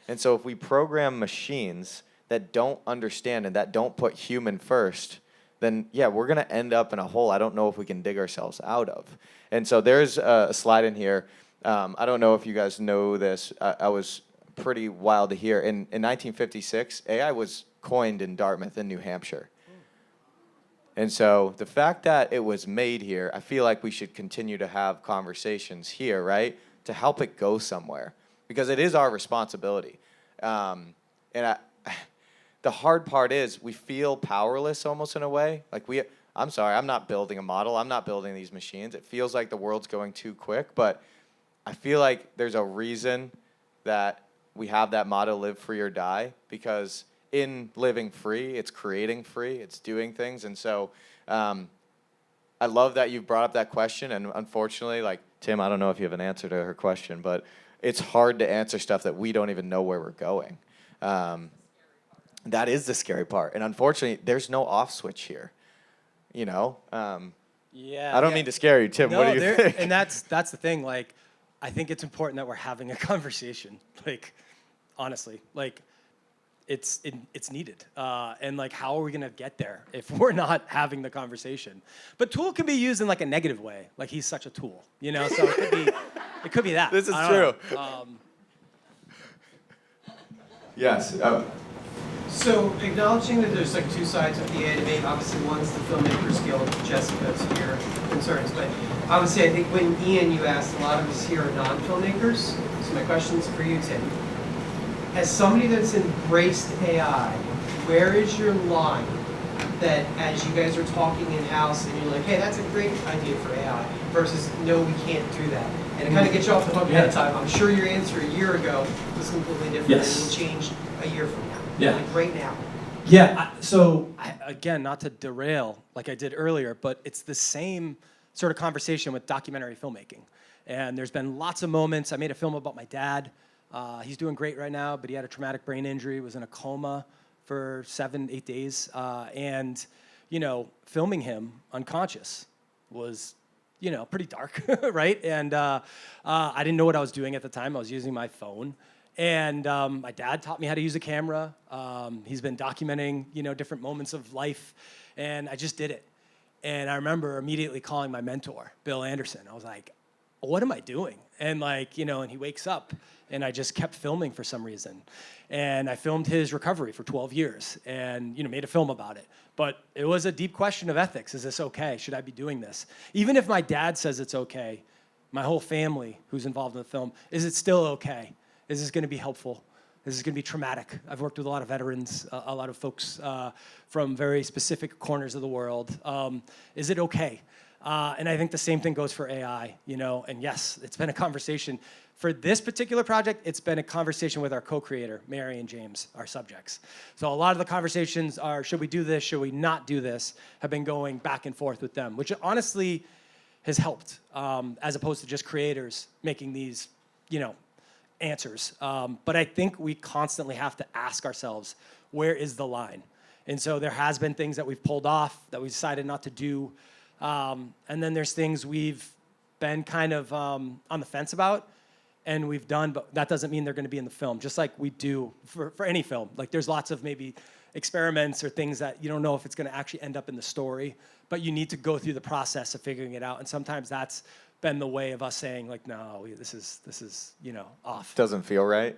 And so if we program machines that don't understand and that don't put human first, then yeah, we're going to end up in a hole I don't know if we can dig ourselves out of. And so there's a slide in here. I don't know if you guys know this. I was pretty wild to hear. In 1956, AI was coined in Dartmouth in New Hampshire. And so the fact that it was made here, I feel like we should continue to have conversations here, right, to help it go somewhere, because it is our responsibility. And the hard part is we feel powerless almost in a way. Like I'm sorry, I'm not building a model. I'm not building these machines. It feels like the world's going too quick, but I feel like there's a reason that we have that motto, live free or die, because in living free, it's creating free, it's doing things. And so I love that you've brought up that question. And unfortunately, like, Tim, I don't know if you have an answer to her question, but it's hard to answer stuff that we don't even know where we're going. That is the scary part. And unfortunately, there's no off switch here. You know? Yeah. I don't mean to scare you, Tim. No, what do you think? And that's the thing. Like, I think it's important that we're having a conversation. Like, honestly, like, it's needed. And like, how are we gonna get there if we're not having the conversation? But tool can be used in like a negative way. Like, he's such a tool, you know. So it could be that. This is I true. don't know. Yes. So acknowledging that there's like two sides of the debate, obviously one's the filmmakers guild, Jessica, to your concerns, but obviously I think when Ian, you asked, a lot of us here are non-filmmakers, so my question's for you, Tim. As somebody that's embraced AI, where is your line that as you guys are talking in-house and you're like, hey, that's a great idea for AI, versus no, we can't do that? And it kind of gets you off the hook ahead of time. I'm sure your answer a year ago was completely different. Yes. And will change a year from now. Yeah. Like right now. Yeah, again, not to derail like I did earlier, but it's the same sort of conversation with documentary filmmaking. And there's been lots of moments. I made a film about my dad. He's doing great right now, but he had a traumatic brain injury, was in a coma for 7-8 days. And, you know, filming him unconscious was, you know, pretty dark, right? And I didn't know what I was doing at the time. I was using my phone. And my dad taught me how to use a camera. He's been documenting, you know, different moments of life. And I just did it. And I remember immediately calling my mentor, Bill Anderson. I was like, what am I doing? And like, you know, and he wakes up and I just kept filming for some reason. And I filmed his recovery for 12 years and, you know, made a film about it. But it was a deep question of ethics. Is this okay? Should I be doing this? Even if my dad says it's okay, my whole family who's involved in the film, is it still okay? Is this going to be helpful? Is this going to be traumatic? I've worked with a lot of veterans, a lot of folks from very specific corners of the world. Is it okay? And I think the same thing goes for AI, you know, and yes, it's been a conversation. For this particular project, it's been a conversation with our co-creator, Mary and James, our subjects. So a lot of the conversations are, should we do this, should we not do this, have been going back and forth with them, which honestly has helped, as opposed to just creators making these, you know, answers. But I think we constantly have to ask ourselves, where is the line? And so there has been things that we've pulled off, that we decided not to do. And then there's things we've been kind of on the fence about. and we've done, but that doesn't mean they're going to be in the film, just like we do for any film. Like there's lots of maybe experiments or things that you don't know if it's going to actually end up in the story, but you need to go through the process of figuring it out. And sometimes that's been the way of us saying like, no, this is off. Doesn't feel right.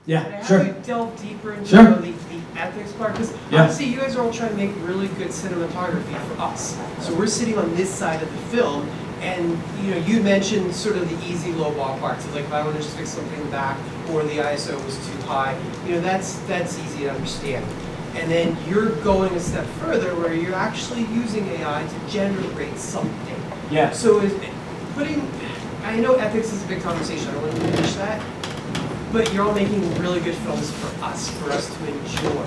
Yeah, How do we delve deeper into Sure. the ethics part? Because Yeah. obviously you guys are all trying to make really good cinematography for us. So we're sitting on this side of the film, and you mentioned sort of the easy low ball parts. Like if I want to just fix something in the back, or the ISO was too high, that's easy to understand. And then you're going a step further where you're actually using AI to generate something. Yeah. So I know ethics is a big conversation, I don't want to diminish that, but you're all making really good films for us to enjoy.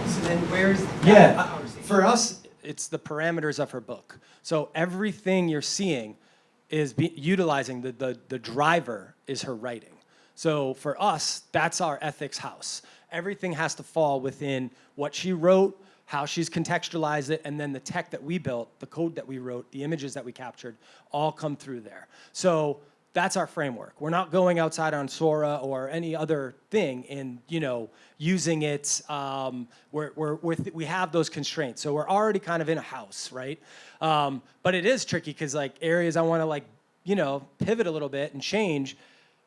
So then where's that conversation? For us, it's the parameters of her book. So everything you're seeing is utilizing the driver is her writing. So for us, that's our ethics house. Everything has to fall within what she wrote, how she's contextualized it, and then the tech that we built, the code that we wrote, the images that we captured, all come through there. So that's our framework. We're not going outside on Sora or any other thing in, using it. We have those constraints. So we're already kind of in a house, right? But it is tricky because like areas I want to pivot a little bit and change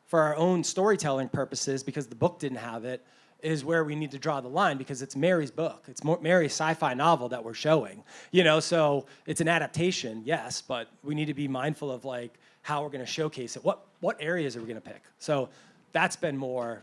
for our own storytelling purposes because the book didn't have it is where we need to draw the line because it's Mary's book. It's Mary's sci-fi novel that we're showing, so it's an adaptation, yes, but we need to be mindful of like how we're going to showcase it. What areas are we going to pick? So that's been more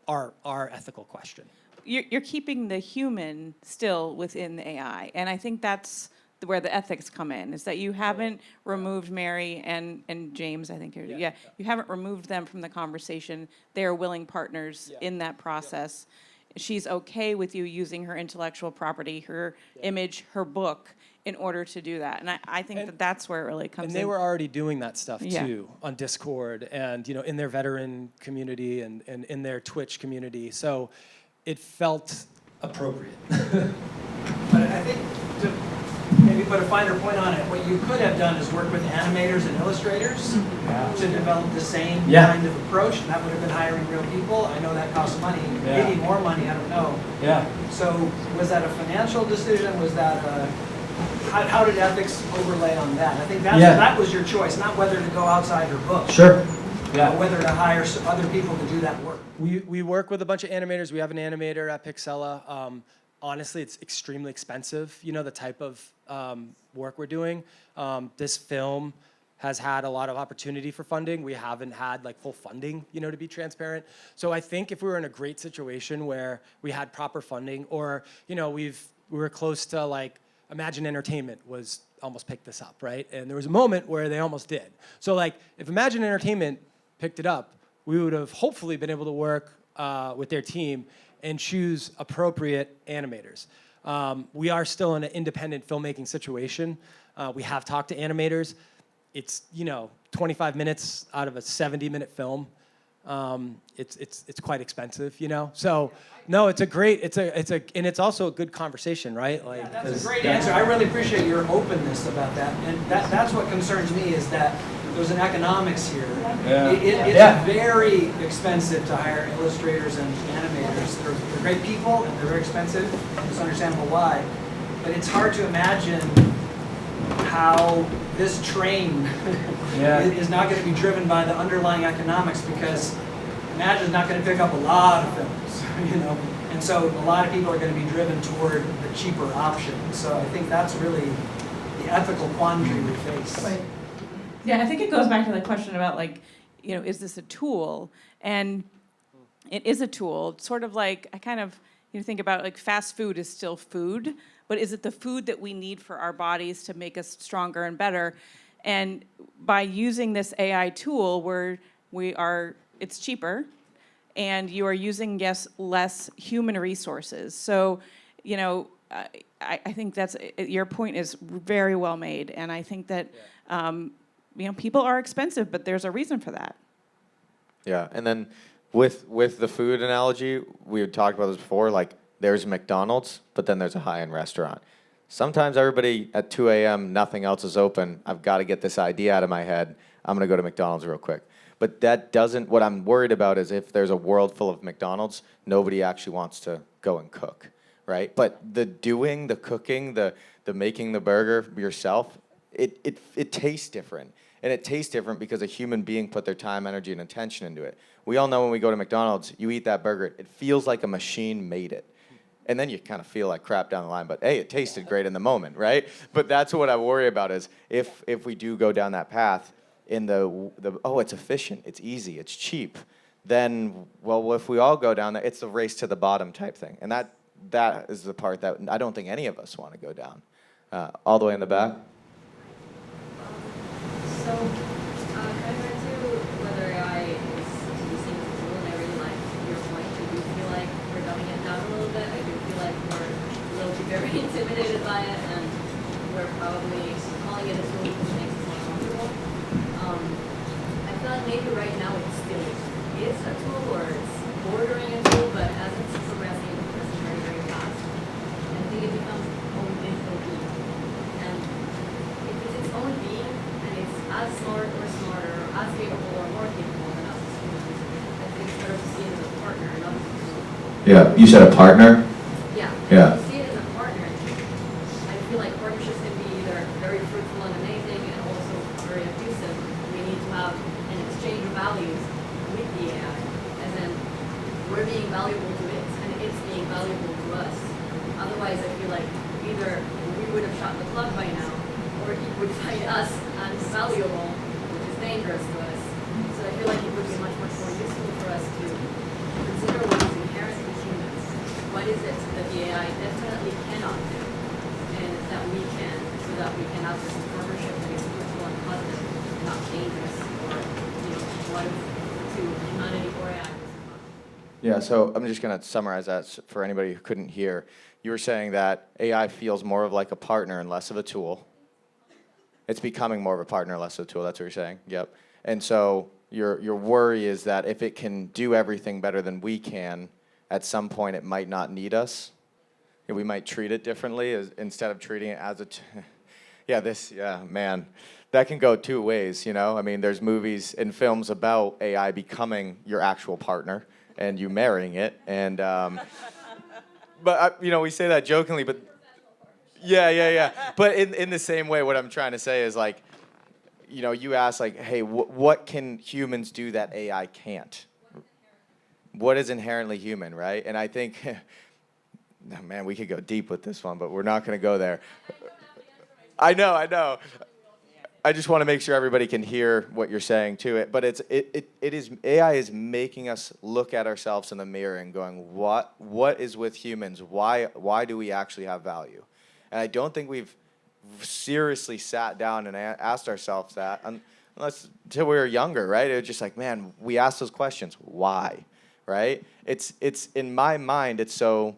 our ethical question. You're keeping the human still within the AI, and I think that's where the ethics come in, is that you haven't removed Mary and James, I think, you haven't removed them from the conversation. They are willing partners in that process. She's okay with you using her intellectual property, her image, her book, in order to do that. And I think that's where it really comes in. And they were already doing that stuff Yeah. too on Discord and in their veteran community and in their Twitch community. So it felt appropriate. But I think to maybe put a finer point on it, what you could have done is work with animators and illustrators to develop the same kind of approach, and that would have been hiring real people. I know that costs money, maybe more money, I don't know. Yeah. So was that a financial decision? Was that how did ethics overlay on that? I think that was your choice, not whether to go outside your book. Sure. But whether to hire other people to do that work. We work with a bunch of animators. We have an animator at Pixella. Honestly, it's extremely expensive, the type of work we're doing. This film has had a lot of opportunity for funding. We haven't had like full funding, to be transparent. So I think if we were in a great situation where we had proper funding or, we were close to like Imagine Entertainment was almost picked this up, right? And there was a moment where they almost did. So like if Imagine Entertainment picked it up, we would have hopefully been able to work with their team and choose appropriate animators. We are still in an independent filmmaking situation. We have talked to animators. It's 25 minutes out of a 70-minute film. It's quite expensive, So no, it's and it's also a good conversation, right? Like That's a great answer. I really appreciate your openness about that, and that's what concerns me is that there's an economics here. It's very expensive to hire illustrators and animators. They're great people and they're very expensive. It's understandable why, but it's hard to imagine how this train is not going to be driven by the underlying economics because Imagine's not going to pick up a lot of films, and so a lot of people are going to be driven toward the cheaper option. So I think that's really the ethical quandary we face. Right. Yeah, I think it goes back to the question about is this a tool? And it is a tool. It's sort of like I kind of think about like fast food is still food, but is it the food that we need for our bodies to make us stronger and better? And by using this AI tool where it's cheaper and you are using, less human resources. So, I think your point is very well made. And I think that, people are expensive, but there's a reason for that. Yeah, and then with the food analogy, we had talked about this before, like there's McDonald's, but then there's a high-end restaurant. Sometimes everybody at 2 a.m., nothing else is open. I've got to get this idea out of my head. I'm going to go to McDonald's real quick. But that doesn't, what I'm worried about is if there's a world full of McDonald's, nobody actually wants to go and cook, right? But the doing, the cooking, the making the burger yourself, it tastes different. And it tastes different because a human being put their time, energy, and attention into it. We all know when we go to McDonald's, you eat that burger, it feels like a machine made it. And then you kind of feel like crap down the line, but hey, it tasted great in the moment, right? But that's what I worry about is if we do go down that path in the oh, it's efficient, it's easy, it's cheap, then, well, if we all go down there, it's the race to the bottom type thing. And that is the part that I don't think any of us want to go down. All the way in the back. So, going back to whether AI is using the tool, and I really like your point. I do feel like we're dumbing it down a little bit. I do feel like we're a little too very intimidated by it, and we're probably calling it a tool because it makes us more comfortable. I feel like maybe right now it still is a tool, or it's bordering a tool, but as it's progressing very, very fast, I think it becomes its own digital being. And if it's its own being, as smart or smarter, or as capable or more capable than us as humans, I think it's better to see it as a partner, not as a tool. Yeah, you said a partner? Yeah. Yeah. If you see it as a partner, I feel like partnerships can be either very fruitful and amazing and also very abusive. We need to have an exchange of values with the AI, and then we're being valuable to it, and it's being valuable to us. Otherwise, I feel like either we would have shot the plug by now, or it would find us unvaluable, which is dangerous to us. So I feel like it would be much, much more useful for us to consider what is inherent in humans. What is it that the AI definitely cannot do, and that we can, so that we can have this partnership that is fruitful and positive, and not dangerous, or, what to humanity or AI. Yeah, so I'm just going to summarize that for anybody who couldn't hear. You were saying that AI feels more of like a partner and less of a tool. It's becoming more of a partner, less of a tool. That's what you're saying. Yep. And so your worry is that if it can do everything better than we can, at some point it might not need us. We might treat it differently instead of treating it as a. Yeah, man, that can go two ways. You know, I mean, there's movies and films about AI becoming your actual partner and you marrying it, and but we say that jokingly, but. Yeah. But in the same way, what I'm trying to say is like, you ask like, hey, what can humans do that AI can't? What is inherently human, right? And I think, man, we could go deep with this one, but we're not going to go there. I know. I just want to make sure everybody can hear what you're saying to it. But it is AI is making us look at ourselves in the mirror and going, what is with humans? Why do we actually have value? And I don't think we've seriously sat down and asked ourselves that unless until we were younger, right? It was just like, man, we asked those questions. Why, right? It's in my mind, it's so,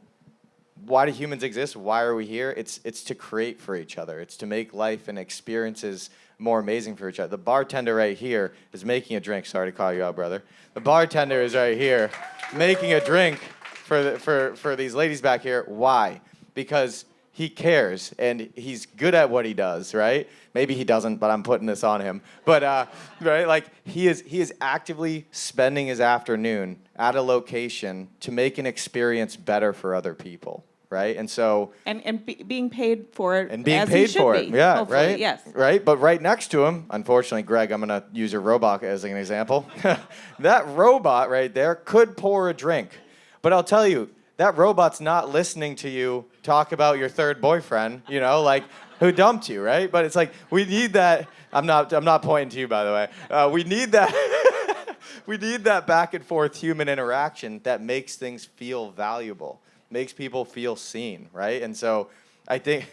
why do humans exist? Why are we here? It's to create for each other. It's to make life and experiences more amazing for each other. The bartender right here is making a drink. Sorry to call you out, brother. The bartender is right here making a drink for these ladies back here. Why? Because he cares, and he's good at what he does, right? Maybe he doesn't, but I'm putting this on him. But, right, like, he is actively spending his afternoon at a location to make an experience better for other people, right? And so... being paid for it. And being as paid he should for be, it, yeah, hopefully, right? Yes. Right, but right next to him, unfortunately, Greg, I'm going to use your robot as an example. That robot right there could pour a drink. But I'll tell you, that robot's not listening to you talk about your third boyfriend, like who dumped you, right? But it's like we need that. I'm not pointing to you, by the way. We need that. We need that back and forth human interaction that makes things feel valuable, makes people feel seen, right? And so I think,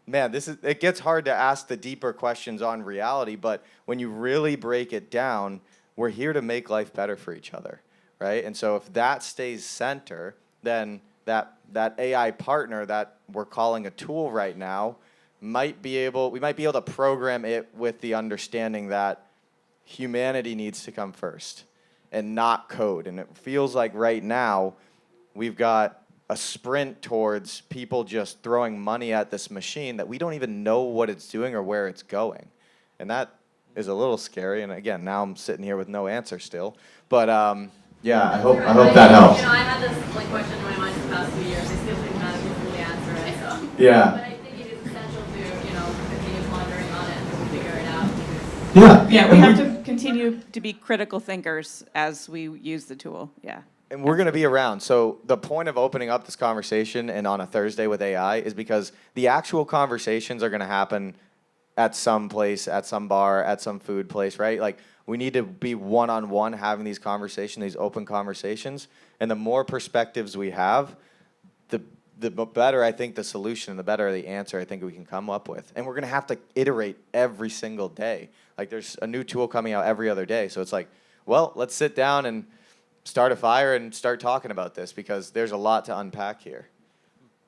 man, it gets hard to ask the deeper questions on reality, but when you really break it down, we're here to make life better for each other, right? And so if that stays center, then that AI partner that we're calling a tool right now we might be able to program it with the understanding that humanity needs to come first and not code. And it feels like right now we've got a sprint towards people just throwing money at this machine that we don't even know what it's doing or where it's going. And is a little scary. And again, now I'm sitting here with no answer still. But yeah, I hope that helps. You know, I had this like question in my mind for the past 2 years. I still think not fully answer it. So. Yeah. But I think it is essential to, you know, continue pondering on it and figure it out. Yeah, we have to continue to be critical thinkers as we use the tool. Yeah. And we're going to be around. So the point of opening up this conversation and on a Thursday with AI is because the actual conversations are going to happen at some place, at some bar, at some food place, right? Like we need to be one-on-one having these conversations, these open conversations. And the more perspectives we have, the better I think the solution and the better the answer I think we can come up with. And we're going to have to iterate every single day. Like there's a new tool coming out every other day. So it's like, well, let's sit down and start a fire and start talking about this because there's a lot to unpack here.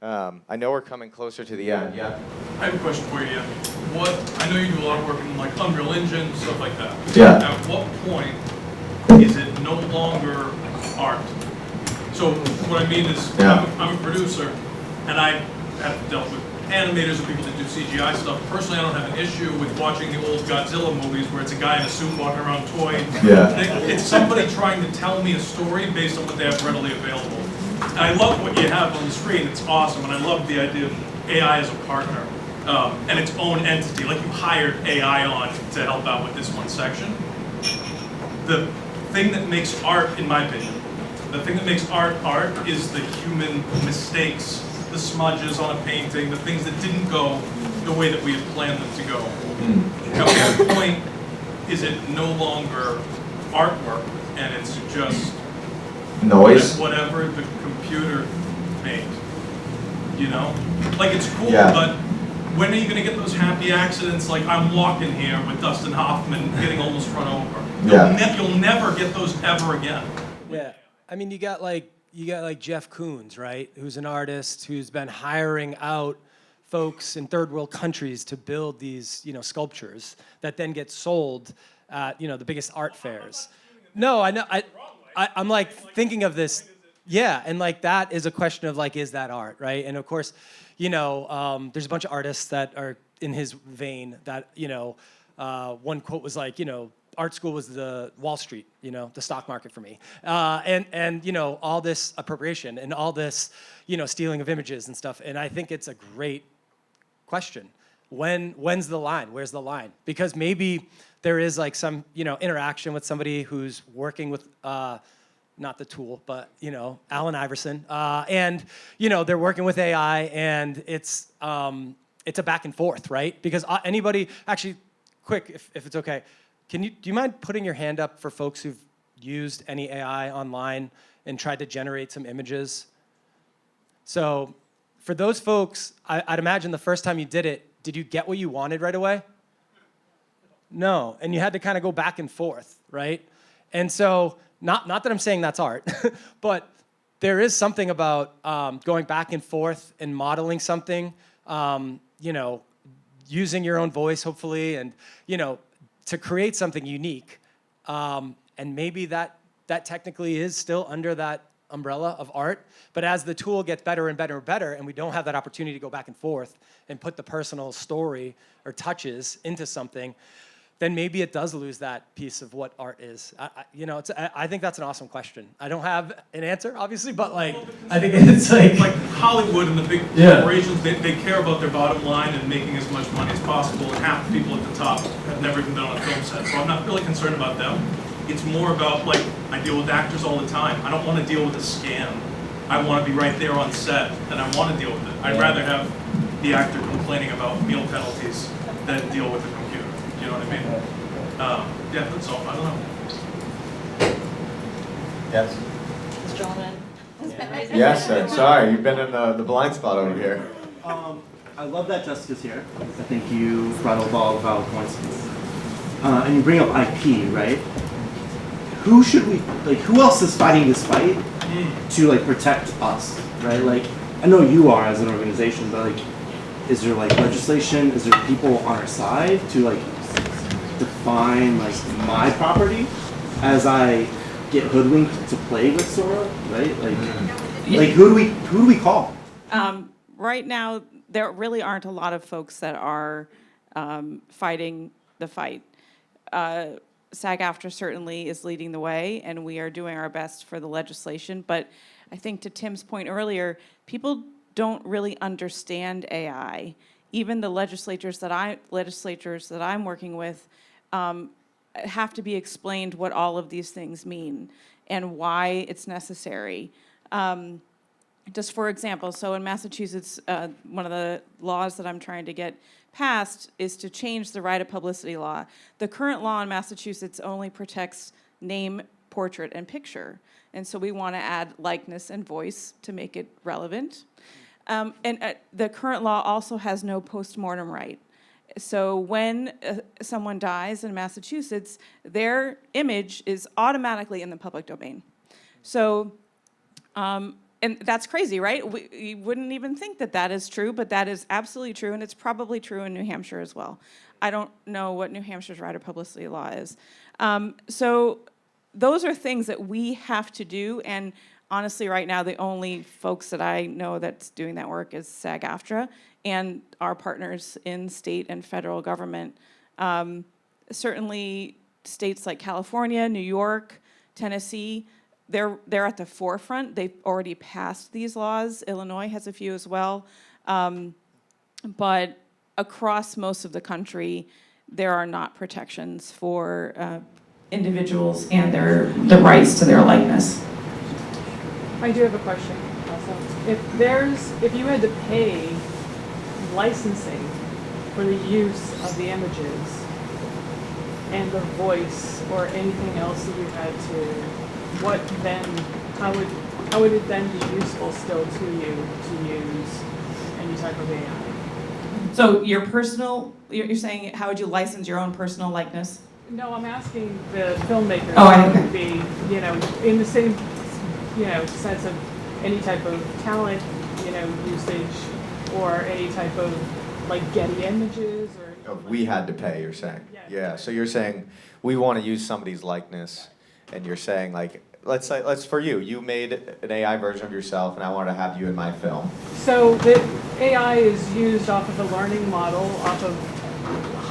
I know we're coming closer to the end. Yeah. I have a question for you. I know you do a lot of work in like Unreal Engine, stuff like that. Yeah. At what point is it no longer art? So what I mean is, I'm a producer, and I have dealt with animators and people that do CGI stuff. Personally, I don't have an issue with watching the old Godzilla movies where it's a guy in a suit walking around toy. Yeah. It's somebody trying to tell me a story based on what they have readily available. And I love what you have on the screen. It's awesome, and I love the idea of AI as a partner and its own entity. Like you hired AI on to help out with this one section. The thing that makes art, in my opinion, the thing that makes art is the human mistakes, the smudges on a painting, the things that didn't go the way that we had planned them to go. At what point is it no longer artwork and it's just Noise. whatever the computer made? You know? Like it's cool, Yeah. but when are you going to get those happy accidents like I'm walking here with Dustin Hoffman getting almost run over? You'll never get those ever again. Yeah. I mean, you got like Jeff Koons, right? Who's an artist who's been hiring out folks in third world countries to build these, sculptures that then get sold at, the biggest art fairs. No, I know. I'm like thinking of this. Yeah, and like that is a question of like, is that art, right? And of course, there's a bunch of artists that are in his vein that, one quote was like, art school was the Wall Street, the stock market for me. And all this appropriation and all this, stealing of images and stuff. And I think it's a great question. When's the line? Where's the line? Because maybe there is like some, interaction with somebody who's working with, not the tool, but, Allen Iverson. And, they're working with AI and it's a back and forth, right? Because anybody, actually, quick, if it's okay, do you mind putting your hand up for folks who've used any AI online and tried to generate some images? So for those folks, I'd imagine the first time you did it, did you get what you wanted right away? No, and you had to kind of go back and forth, right? And so, not that I'm saying that's art, but there is something about going back and forth and modeling something, using your own voice, hopefully, and, to create something unique. And maybe that technically is still under that umbrella of art. But as the tool gets better and better and better, and we don't have that opportunity to go back and forth and put the personal story or touches into something, then maybe it does lose that piece of what art is. I think that's an awesome question. I don't have an answer, obviously, but like, I think it's like Hollywood and the big corporations, they care about their bottom line and making as much money as possible, and half the people at the top have never even been on a film set. So I'm not really concerned about them. It's more about, like, I deal with actors all the time. I don't want to deal with a scam. I want to be right there on set, and I want to deal with it. I'd rather have the actor complaining about meal penalties than deal with the computer. You know what I mean? Yeah, that's all. I don't know. Yes. This gentleman. Yes, sir. Sorry, you've been in the blind spot over here. I love that Jessica's here. I think you brought up all about coincidence. And you bring up IP, right? Who else is fighting this fight to like protect us, right? Like, I know you are as an organization, but like, is there like legislation? Is there people on our side to like define like my property as I get hoodwinked to play with Sora, right? Like who do we call? Right now, there really aren't a lot of folks that are fighting the fight. SAG-AFTRA certainly is leading the way, and we are doing our best for the legislation. But I think to Tim's point earlier, people don't really understand AI. Even the legislators that I'm working with have to be explained what all of these things mean and why it's necessary. Just for example, so in Massachusetts, one of the laws that I'm trying to get passed is to change the right of publicity law. The current law in Massachusetts only protects name, portrait, and picture. And so we want to add likeness and voice to make it relevant. The current law also has no postmortem right. So when someone dies in Massachusetts, their image is automatically in the public domain. So, and that's crazy, right? You wouldn't even think that that is true, but that is absolutely true, and it's probably true in New Hampshire as well. I don't know what New Hampshire's right of publicity law is. So those are things that we have to do, and honestly, right now, the only folks that I know that's doing that work is SAG-AFTRA and our partners in state and federal government. Certainly, states like California, New York, Tennessee, they're at the forefront. They've already passed these laws. Illinois has a few as well. But across most of the country, there are not protections for individuals and the rights to their likeness. I do have a question also. If you had to pay licensing for the use of the images and the voice or anything else that you had to, how would it then be useful still to you to use any type of AI? So you're saying how would you license your own personal likeness? No, I'm asking the filmmakers. Oh, how okay. would be, in the same, sense of any type of talent, usage or any type of Getty Images or. We had to pay, you're saying? Yeah. So you're saying we want to use somebody's likeness, and you're saying let's for you made an AI version of yourself, and I want to have you in my film. So the AI is used off of a learning model, off of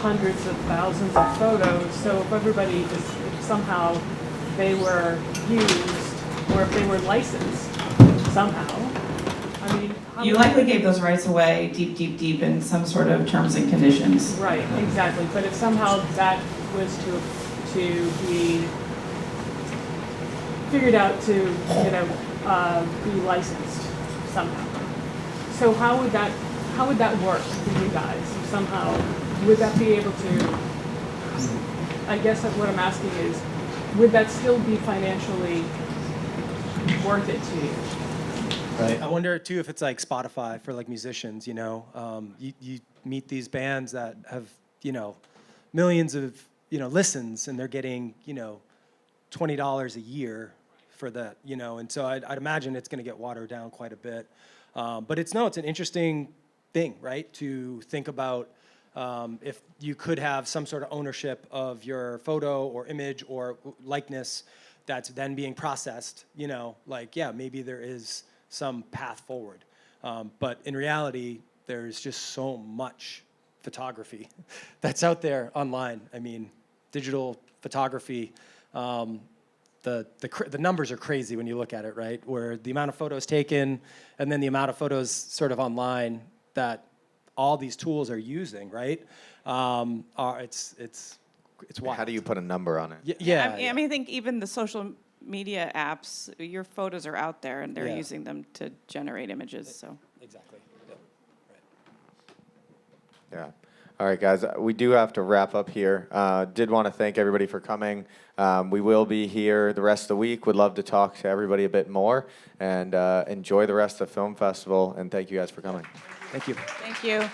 hundreds of thousands of photos. So if somehow they were used, or if they were licensed somehow, I mean. You likely gave those rights away deep in some sort of terms and conditions. Right, exactly. But if somehow that was to be figured out to, be licensed somehow. So how would that work for you guys? Somehow, would that be able to? I guess what I'm asking is, would that still be financially worth it to you? Right. I wonder too if it's like Spotify for musicians. You meet these bands that have millions of listens, and they're getting $20 a year for that. And so I'd imagine it's going to get watered down quite a bit. But it's an interesting thing, right? To think about if you could have some sort of ownership of your photo or image or likeness that's then being processed. Maybe there is some path forward. But in reality, there's just so much photography that's out there online. I mean, digital photography, the numbers are crazy when you look at it, right? Where the amount of photos taken and then the amount of photos sort of online that all these tools are using, right? It's wild. How do you put a number on it? I mean, I think even the social media apps, your photos are out there, and they're using them to generate images. So exactly. Yeah. All right, guys, we do have to wrap up here. Did want to thank everybody for coming. We will be here the rest of the week. Would love to talk to everybody a bit more, and enjoy the rest of the film festival. And thank you guys for coming. Thank you. Thank you.